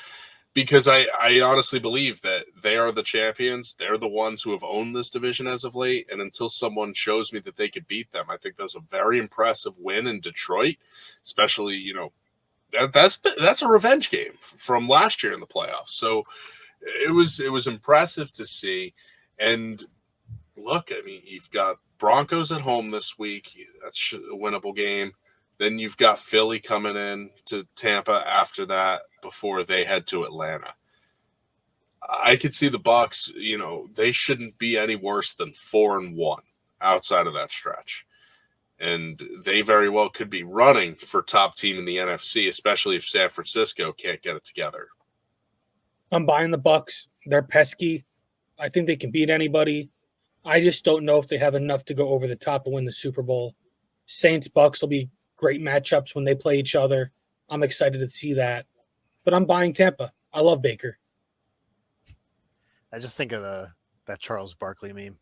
because I honestly believe that they are the champions. They're the ones who have owned this division as of late, and until someone shows me that they could beat them, I think that's a very impressive win in Detroit, especially that's a revenge game from last year in the playoffs. So it was impressive to see. And look, I mean, you've got Broncos at home this week. That's a winnable game. Then you've got Philly coming in to Tampa after that before they head to Atlanta. I could see the Bucks, they shouldn't be any worse than 4-1 outside of that stretch. And they very well could be running for top team in the NFC, especially if San Francisco can't get it together. I'm buying the Bucks. They're pesky. I think they can beat anybody. I just don't know if they have enough to go over the top and win the Super Bowl. Saints Bucks will be great matchups when they play each other. I'm excited to see that. But I'm buying Tampa. I love Baker. I just think of that Charles Barkley meme.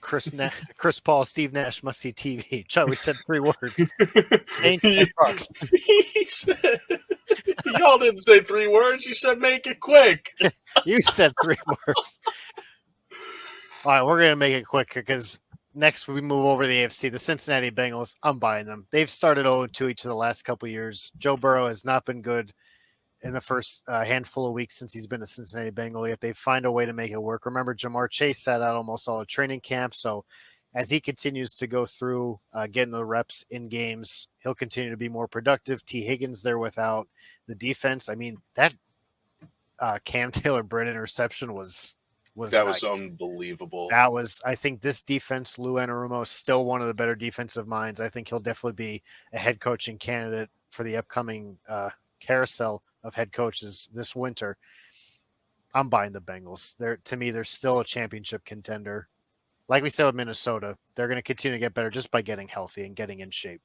Chris Paul, Steve Nash must see TV. We said 3 words. Saints and Bucks. Y'all didn't say 3 words. You said make it quick. You said 3 words. All right, we're going to make it quick because next we move over to the AFC. The Cincinnati Bengals, I'm buying them. They've started 0-2 each of the last couple of years. Joe Burrow has not been good in the first handful of weeks since he's been a Cincinnati Bengal, yet they find a way to make it work. Remember, Jamar Chase sat out almost all of training camp, so as he continues to go through getting the reps in games, he'll continue to be more productive. T. Higgins there without the defense. I mean, that Cam Taylor-Britt interception was that nice. was unbelievable. That was, I think this defense, Lou Anarumo, is still one of the better defensive minds. I think he'll definitely be a head coaching candidate for the upcoming carousel of head coaches this winter. I'm buying the Bengals. To me, they're still a championship contender. Like we said with Minnesota, they're going to continue to get better just by getting healthy and getting in shape.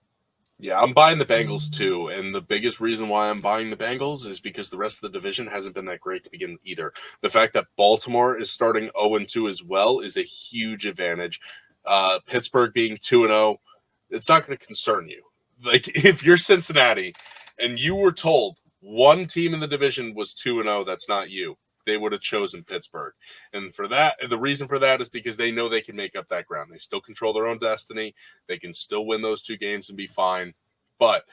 Yeah, I'm buying the Bengals too. And the biggest reason why I'm buying the Bengals is because the rest of the division hasn't been that great to begin with either. The fact that Baltimore is starting 0-2 as well is a huge advantage. Pittsburgh being 2-0, it's not going to concern you. Like, if you're Cincinnati and you were told one team in the division was 2-0, that's not you, they would have chosen Pittsburgh. And for that, the reason for that is because they know they can make up that ground. They still control their own destiny. They can still win those 2 games and be fine. But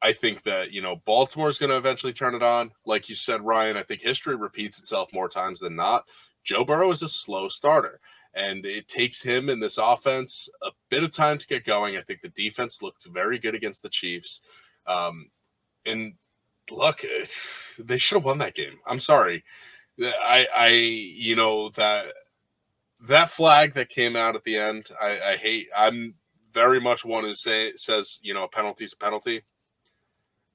I think that, Baltimore's going to eventually turn it on. Like you said, Ryan, I think history repeats itself more times than not. Joe Burrow is a slow starter, and it takes him in this offense a bit of time to get going. I think the defense looked very good against the Chiefs. And look, they should have won that game. I'm sorry. That flag that came out at the end, I hate. I'm very much one who says a penalty's a penalty.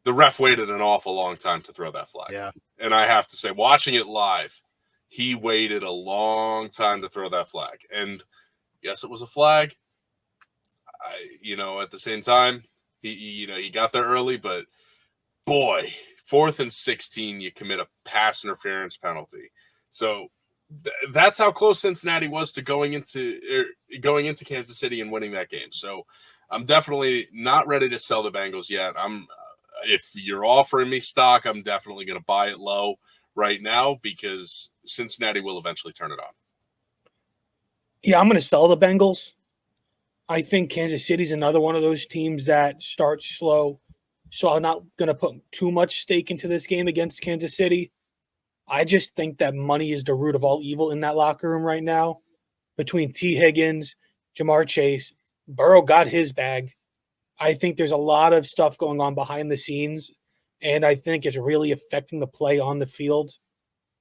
The ref waited an awful long time to throw that flag. Yeah. And I have to say, watching it live, he waited a long time to throw that flag. And yes, it was a flag. At the same time, he got there early, but boy, 4th and 16, you commit a pass interference penalty. So that's how close Cincinnati was to going into Kansas City and winning that game. So I'm definitely not ready to sell the Bengals yet. If you're offering me stock, I'm definitely going to buy it low right now because Cincinnati will eventually turn it on. Yeah, I'm going to sell the Bengals. I think Kansas City's another one of those teams that starts slow So I'm not going to put too much stake into this game against Kansas City. I just think that money is the root of all evil in that locker room right now. Between T. Higgins, Jamar Chase, Burrow got his bag. I think there's a lot of stuff going on behind the scenes, and I think it's really affecting the play on the field.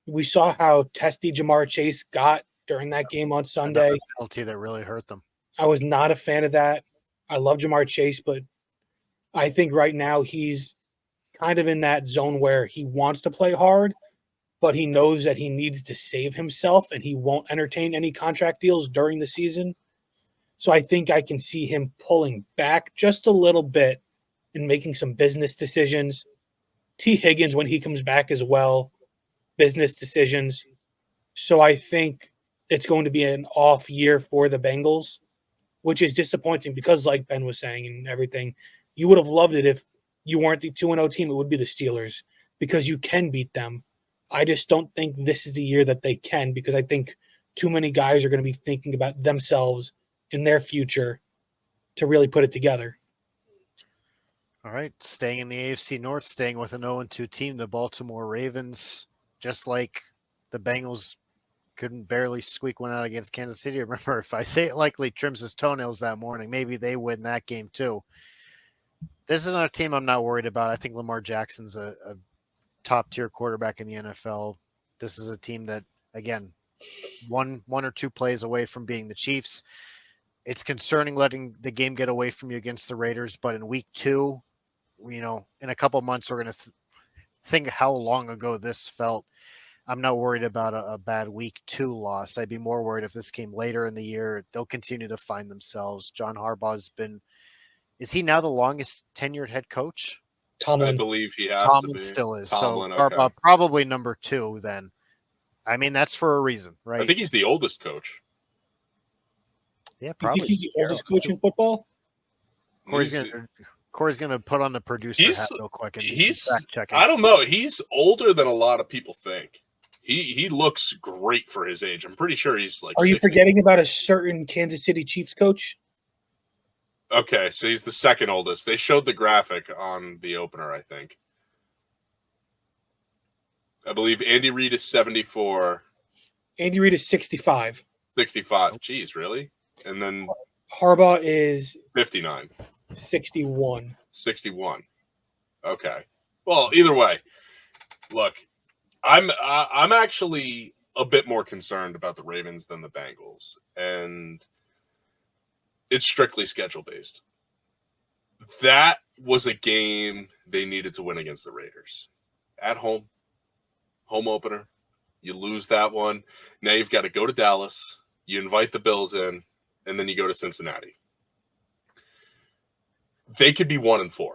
We saw how testy Jamar Chase got during that game on Sunday. Another penalty that really hurt them. I was not a fan of that. I love Jamar Chase, but I think right now he's kind of in that zone where he wants to play hard, but he knows that he needs to save himself and he won't entertain any contract deals during the season. So I think I can see him pulling back just a little bit and making some business decisions. T. Higgins, when he comes back as well, business decisions. So I think it's going to be an off year for the Bengals, which is disappointing because, like Ben was saying and everything, you would have loved it if you weren't the 2-0 team. It would be the Steelers because you can beat them. I just don't think this is the year that they can because I think too many guys are going to be thinking about themselves in their future to really put it together. All right, staying in the AFC North, staying with an 0-2 team, the Baltimore Ravens, just like the Bengals couldn't barely squeak one out against Kansas City. Remember, if I say it likely trims his toenails that morning, maybe they win that game too. This is not a team I'm not worried about. I think Lamar Jackson's a top-tier quarterback in the NFL. This is a team that, again, one or two plays away from beating the Chiefs. It's concerning letting the game get away from you against the Raiders, but in week 2, in a couple months, we're going to think how long ago this felt. I'm not worried about a bad week 2 loss. I'd be more worried if this came later in the year. They'll continue to find themselves. John Harbaugh's been – is he now the longest tenured head coach? Tomlin. I believe he has Tomlin to be. still is. Tomlin, so Harbaugh probably number 2 then. I mean, that's for a reason, right? I think he's the oldest coach. Yeah, You probably. think he's the oldest coach in football? Corey's gonna put on the producer hat real quick and do some fact checking. I don't know. He's older than a lot of people think. He looks great for his age. I'm pretty sure he's like. Are you 60. forgetting about a certain Kansas City Chiefs coach? Okay, so he's the second oldest. They showed the graphic on the opener, I think. I believe Andy Reid is 74. Andy Reid is 65. 65. Jeez, really? And then Harbaugh is 59. 61. 61. Okay. Well, either way, look, I'm actually a bit more concerned about the Ravens than the Bengals, and it's strictly schedule based. That was a game they needed to win against the Raiders at home opener. You lose that one. Now you've got to go to Dallas. You invite the Bills in, and then you go to Cincinnati. They could be 1-4.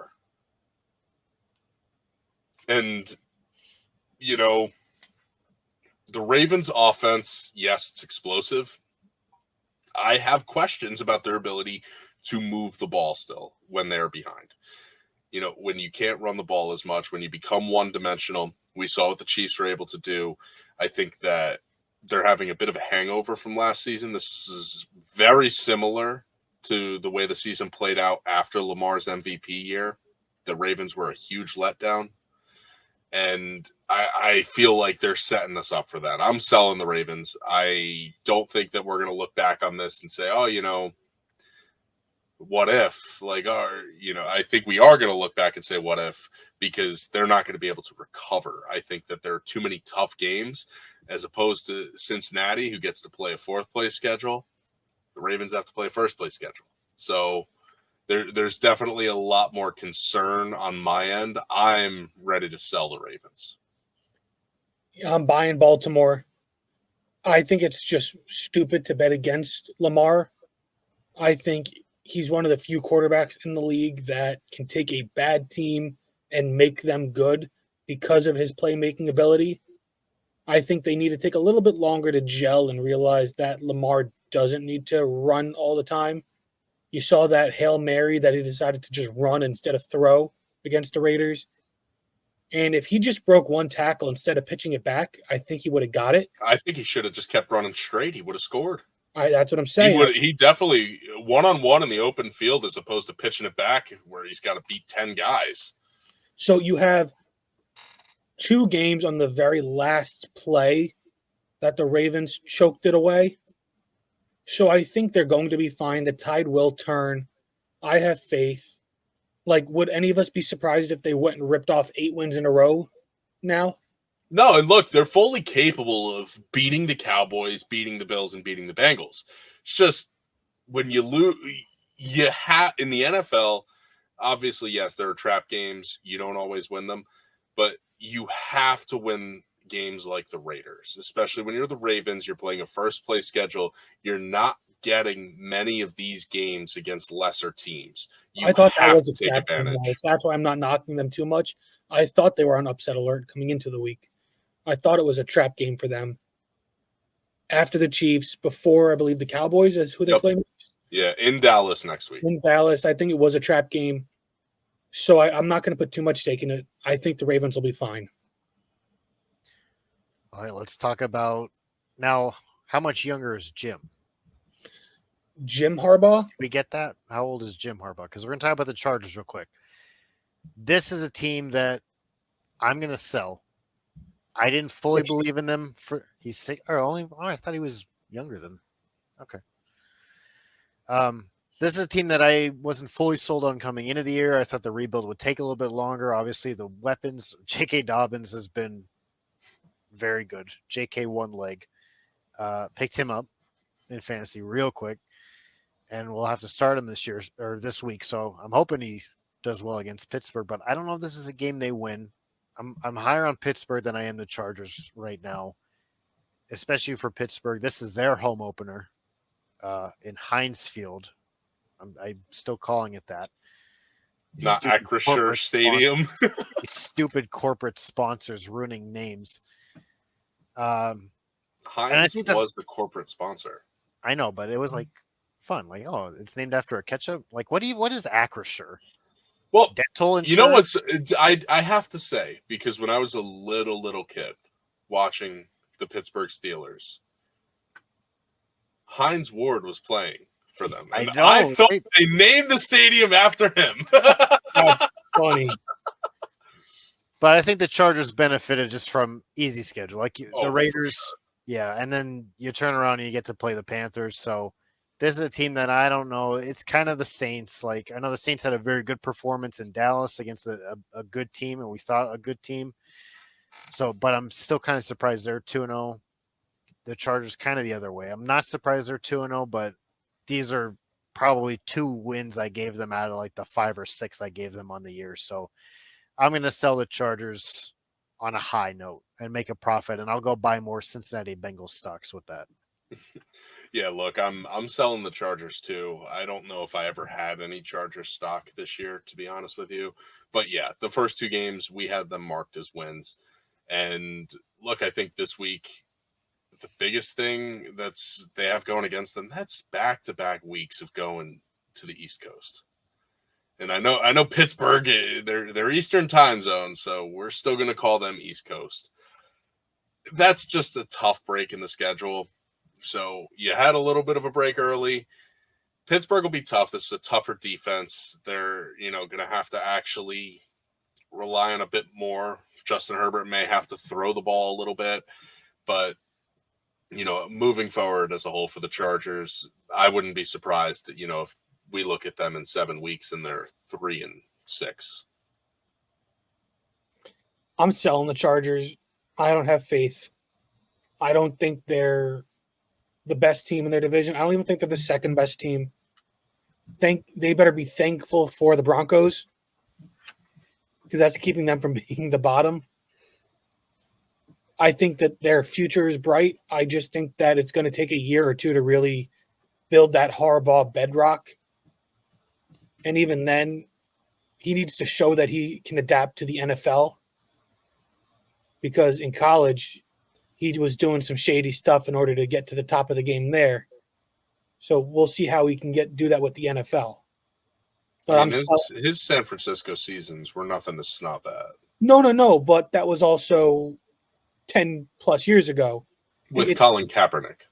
And, the Ravens offense, yes, it's explosive. I have questions about their ability to move the ball still when they're behind. When you can't run the ball as much, when you become one-dimensional, we saw what the Chiefs were able to do. I think that they're having a bit of a hangover from last season. This is very similar to the way the season played out after Lamar's MVP year. The Ravens were a huge letdown. And I feel like they're setting this up for that. I'm selling the Ravens. I don't think that we're going to look back on this and say, oh, what if? I think we are going to look back and say, what if? Because they're not going to be able to recover. I think that there are too many tough games as opposed to Cincinnati, who gets to play a fourth-place schedule. The Ravens have to play a first-place schedule. So there's definitely a lot more concern on my end. I'm ready to sell the Ravens. I'm buying Baltimore. I think it's just stupid to bet against Lamar. I think he's one of the few quarterbacks in the league that can take a bad team and make them good because of his playmaking ability. I think they need to take a little bit longer to gel and realize that Lamar doesn't need to run all the time. You saw that Hail Mary that he decided to just run instead of throw against the Raiders. And if he just broke one tackle instead of pitching it back, I think he would have got it. I think he should have just kept running straight. He would have scored. That's what I'm saying. He definitely one-on-one in the open field as opposed to pitching it back where he's got to beat 10 guys. So you have 2 games on the very last play that the Ravens choked it away. So I think they're going to be fine. The tide will turn. I have faith. Like, would any of us be surprised if they went and ripped off 8 wins in a row now? No, and look, they're fully capable of beating the Cowboys, beating the Bills, and beating the Bengals. It's just when you lose, you have in the NFL. Obviously, yes, there are trap games. You don't always win them, but you have to win games like the Raiders, especially when you're the Ravens. You're playing a first place schedule. You're not getting many of these games against lesser teams. You I thought that have was to a take trap game, advantage. though. So that's why I'm not knocking them too much. I thought they were on upset alert coming into the week. I thought it was a trap game for them. After the Chiefs, before I believe the Cowboys is who they Yep. play Yeah, in Dallas next week. in Dallas. I think it was a trap game. So I'm not going to put too much stake in it. I think the Ravens will be fine. All right, let's talk about now. How much younger is Jim? Jim Harbaugh? We get that? How old is Jim Harbaugh? Because we're going to talk about the Chargers real quick. This is a team that I'm going to sell. I didn't fully believe in them for he's sick or only. Oh, I thought he was younger than. Okay. This is a team that I wasn't fully sold on coming into the year. I thought the rebuild would take a little bit longer. Obviously, the weapons. J.K. Dobbins has been very good. J.K. one leg. Picked him up in fantasy real quick, and we'll have to start him this year or this week. So I'm hoping he does well against Pittsburgh, but I don't know if this is a game they win. I'm higher on Pittsburgh than I am the Chargers right now, especially for Pittsburgh. This is their home opener in Heinz Field. I'm still calling it that. Not Acrisure Stadium. These stupid corporate sponsors ruining names. Heinz was the corporate sponsor. I know, but it was like fun. Like, oh, it's named after a ketchup. Like, what is Acrisure? Well, dental insurance. You know what's? I have to say, because when I was a little kid watching the Pittsburgh Steelers, Heinz Ward was playing for them. And I thought they named the stadium after him. That's funny. But I think the Chargers benefited just from easy schedule. Like the Raiders, yeah, and then you turn around and you get to play the Panthers. So this is a team that I don't know. It's kind of the Saints. Like I know the Saints had a very good performance in Dallas against a good team, and we thought a good team. So, but I'm still kind of surprised they're 2-0. The Chargers kind of the other way. I'm not surprised they're 2-0, but these are probably 2 wins I gave them out of like the 5 or 6 I gave them on the year. So I'm going to sell the Chargers on a high note and make a profit, and I'll go buy more Cincinnati Bengals stocks with that. Yeah, look, I'm selling the Chargers too. I don't know if I ever had any Chargers stock this year, to be honest with you. But yeah, the first 2 games we had them marked as wins. And look, I think this week the biggest thing that's they have going against them, that's back-to-back weeks of going to the East Coast. And I know Pittsburgh, they're Eastern time zone, so we're still going to call them East Coast. That's just a tough break in the schedule. So you had a little bit of a break early. Pittsburgh will be tough. This is a tougher defense. They're, going to have to actually rely on a bit more. Justin Herbert may have to throw the ball a little bit, but moving forward as a whole for the Chargers, I wouldn't be surprised that, if we look at them in 7 weeks and they're 3-6. I'm selling the Chargers. I don't have faith. I don't think they're the best team in their division. I don't even think they're the second best team. They better be thankful for the Broncos because that's keeping them from being the bottom. I think that their future is bright. I just think that it's going to take a year or 2 to really build that Harbaugh bedrock. And even then, he needs to show that he can adapt to the NFL because in college, he was doing some shady stuff in order to get to the top of the game there. So we'll see how he can do that with the NFL. But his San Francisco seasons were nothing to snub at. No. But that was also 10 plus years ago. With Colin Kaepernick.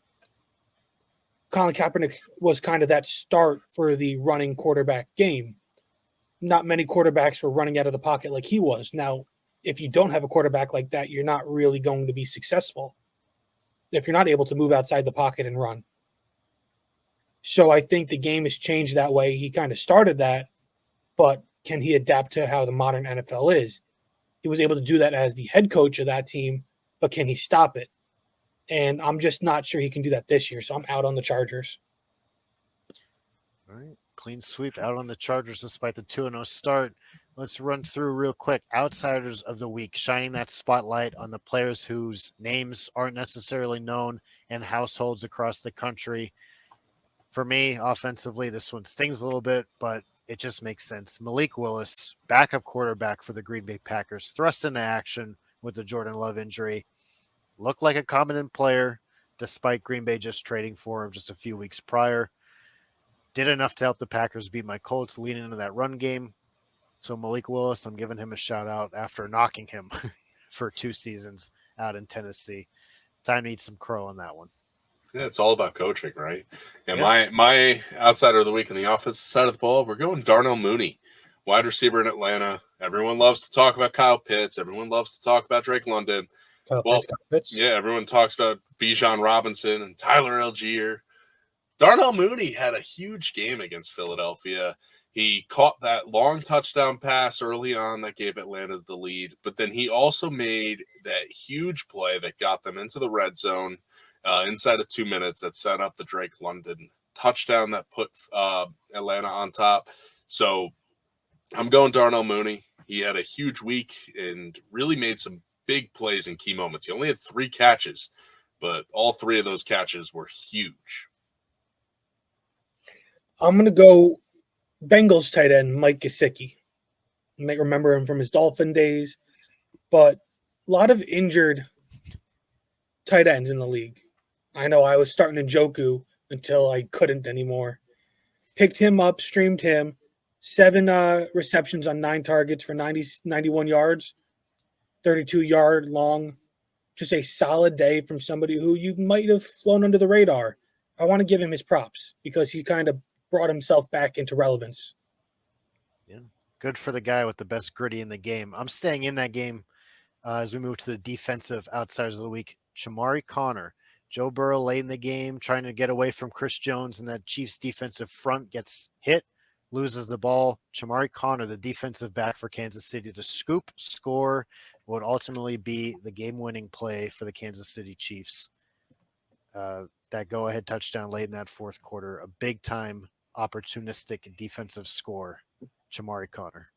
Colin Kaepernick was kind of that start for the running quarterback game. not many quarterbacks were running out of the pocket like he was. Now, if you don't have a quarterback like that, you're not really going to be successful if you're not able to move outside the pocket and run. So I think the game has changed that way. He kind of started that, but can he adapt to how the modern NFL is? He was able to do that as the head coach of that team, but can he stop it? And I'm just not sure he can do that this year. So I'm out on the Chargers. All right. Clean sweep out on the Chargers despite the 2-0 start. Let's run through real quick. Outsiders of the week, shining that spotlight on the players whose names aren't necessarily known in households across the country. For me, offensively, this one stings a little bit, but it just makes sense. Malik Willis, backup quarterback for the Green Bay Packers, thrust into action with the Jordan Love injury. Looked like a competent player, despite Green Bay just trading for him just a few weeks prior. Did enough to help the Packers beat my Colts leading into that run game. So Malik Willis, I'm giving him a shout out after knocking him for 2 seasons out in Tennessee. Time to eat some crow on that one. Yeah, it's all about coaching, right? And Yeah. my outsider of the week on the offensive side of the ball, we're going Darnell Mooney, wide receiver in Atlanta. Everyone loves to talk about Kyle Pitts. Everyone loves to talk about Drake London. Well, yeah, everyone talks about Bijan Robinson and Tyler Algier. Darnell Mooney had a huge game against Philadelphia. He caught that long touchdown pass early on that gave Atlanta the lead, but then he also made that huge play that got them into the red zone inside of 2 minutes that set up the Drake London touchdown that put Atlanta on top. So I'm going Darnell Mooney. He had a huge week and really made some big plays in key moments. He only had 3 catches, but all 3 of those catches were huge. I'm going to go Bengals tight end Mike Gesicki. You might remember him from his Dolphin days, but a lot of injured tight ends in the league. I know I was starting Njoku until I couldn't anymore. Picked him up, streamed him, 7 receptions on 9 targets for 91 yards, 32-yard long. Just a solid day from somebody who you might have flown under the radar. I want to give him his props because he kind of brought himself back into relevance. Yeah. Good for the guy with the best gritty in the game. I'm staying in that game as we move to the defensive outsiders of the week. Shamari Connor. Joe Burrow late in the game, trying to get away from Chris Jones, and that Chiefs defensive front gets hit, loses the ball. Shamari Connor, the defensive back for Kansas City, to scoop, score, would ultimately be the game-winning play for the Kansas City Chiefs. That go-ahead touchdown late in that fourth quarter, a big-time opportunistic defensive score. Shamari Connor.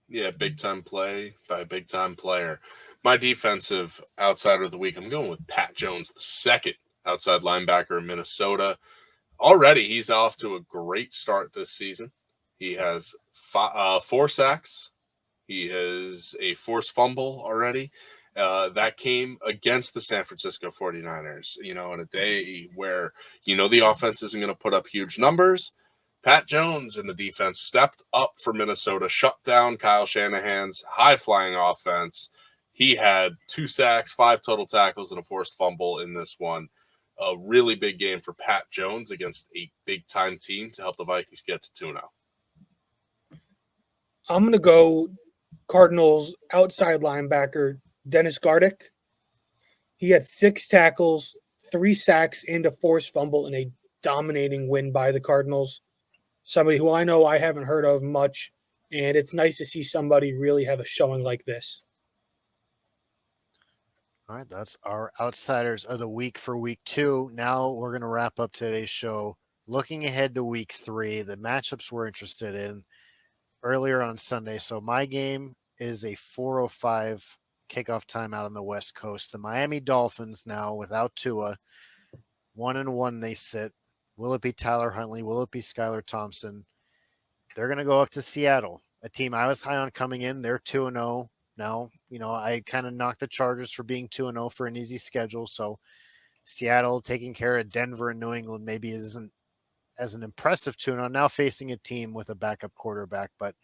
Yeah, big time play by a big time player. My defensive outsider of the week, I'm going with Pat Jones, the second outside linebacker in Minnesota. Already, he's off to a great start this season. He has 4 sacks. He has a forced fumble already. That came against the San Francisco 49ers, in a day where, the offense isn't going to put up huge numbers. Pat Jones and the defense stepped up for Minnesota, shut down Kyle Shanahan's high-flying offense. He had 2 sacks, 5 total tackles, and a forced fumble in this one. A really big game for Pat Jones against a big-time team to help the Vikings get to 2-0. I'm going to go Cardinals outside linebacker Dennis Gardick. He had 6 tackles, 3 sacks, and a forced fumble in a dominating win by the Cardinals. Somebody who I know I haven't heard of much, and it's nice to see somebody really have a showing like this. All right, that's our outsiders of the week for week 2. Now we're going to wrap up today's show. Looking ahead to week 3, the matchups we're interested in earlier on Sunday. So my game is a 4:05 kickoff time out on the West Coast. The Miami Dolphins now without Tua, 1-1 they sit. Will it be Tyler Huntley? Will it be Skylar Thompson? They're going to go up to Seattle, a team I was high on coming in. They're 2-0 now. I kind of knocked the Chargers for being 2-0 for an easy schedule. So Seattle taking care of Denver and New England maybe isn't as an impressive 2-0. Now facing a team with a backup quarterback. But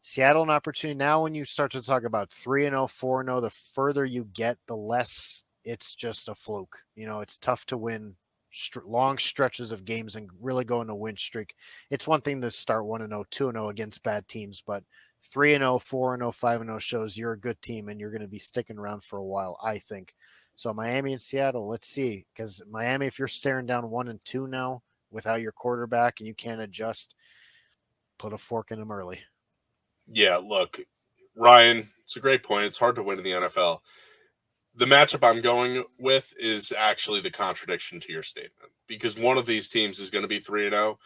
Seattle, an opportunity. Now when you start to talk about 3-0, 4-0, the further you get, the less it's just a fluke. It's tough to win long stretches of games and really go on a win streak. It's one thing to start 1-0, 2-0 against bad teams, but 3-0, 4-0, 5-0 shows you're a good team and you're going to be sticking around for a while, I think. So Miami and Seattle, let's see. Because Miami, if you're staring down 1-2 now without your quarterback and you can't adjust, put a fork in them early. Yeah, look, Ryan, it's a great point. It's hard to win in the NFL. The matchup I'm going with is actually the contradiction to your statement, because one of these teams is going to be 3-0,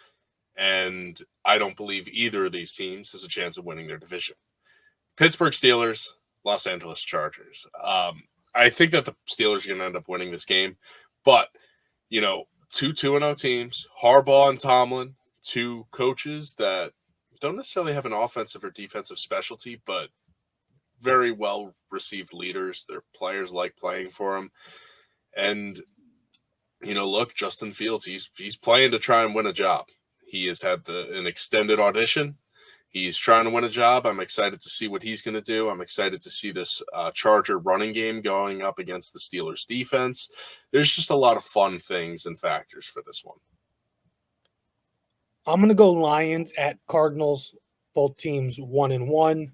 and I don't believe either of these teams has a chance of winning their division. Pittsburgh Steelers, Los Angeles Chargers. I think that the Steelers are going to end up winning this game, but, you know, two 2-0 teams, Harbaugh and Tomlin, two coaches that don't necessarily have an offensive or defensive specialty, but very well received leaders. Their players like playing for them. And, you know, look, Justin Fields, he's playing to try and win a job. He has had an extended audition. He's trying to win a job. I'm excited to see what he's going to do. I'm excited to see this Charger running game going up against the Steelers defense. There's just a lot of fun things and factors for this one. I'm going to go Lions at Cardinals, both teams 1-1.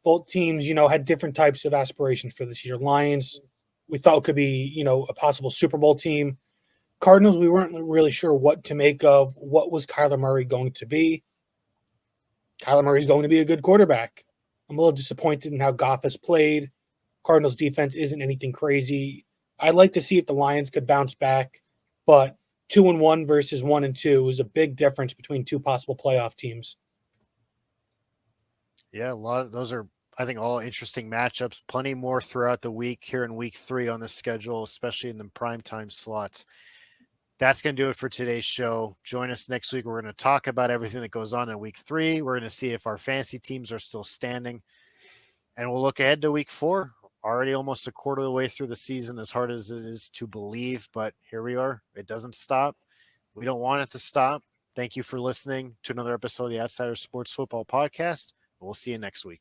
Both teams, had different types of aspirations for this year. Lions, we thought could be, a possible Super Bowl team. Cardinals, we weren't really sure what to make of. What was Kyler Murray going to be? Kyler Murray is going to be a good quarterback. I'm a little disappointed in how Goff has played. Cardinals defense isn't anything crazy. I'd like to see if the Lions could bounce back, but 2-1 versus 1-2 is a big difference between two possible playoff teams. Yeah, a lot of those are, I think, all interesting matchups. Plenty more throughout the week here in week 3 on the schedule, especially in the primetime slots. That's going to do it for today's show. Join us next week. We're going to talk about everything that goes on in week 3. We're going to see if our fantasy teams are still standing. And we'll look ahead to week 4. Already almost a quarter of the way through the season, as hard as it is to believe. But here we are. It doesn't stop. We don't want it to stop. Thank you for listening to another episode of the Outsider Sports Football Podcast. We'll see you next week.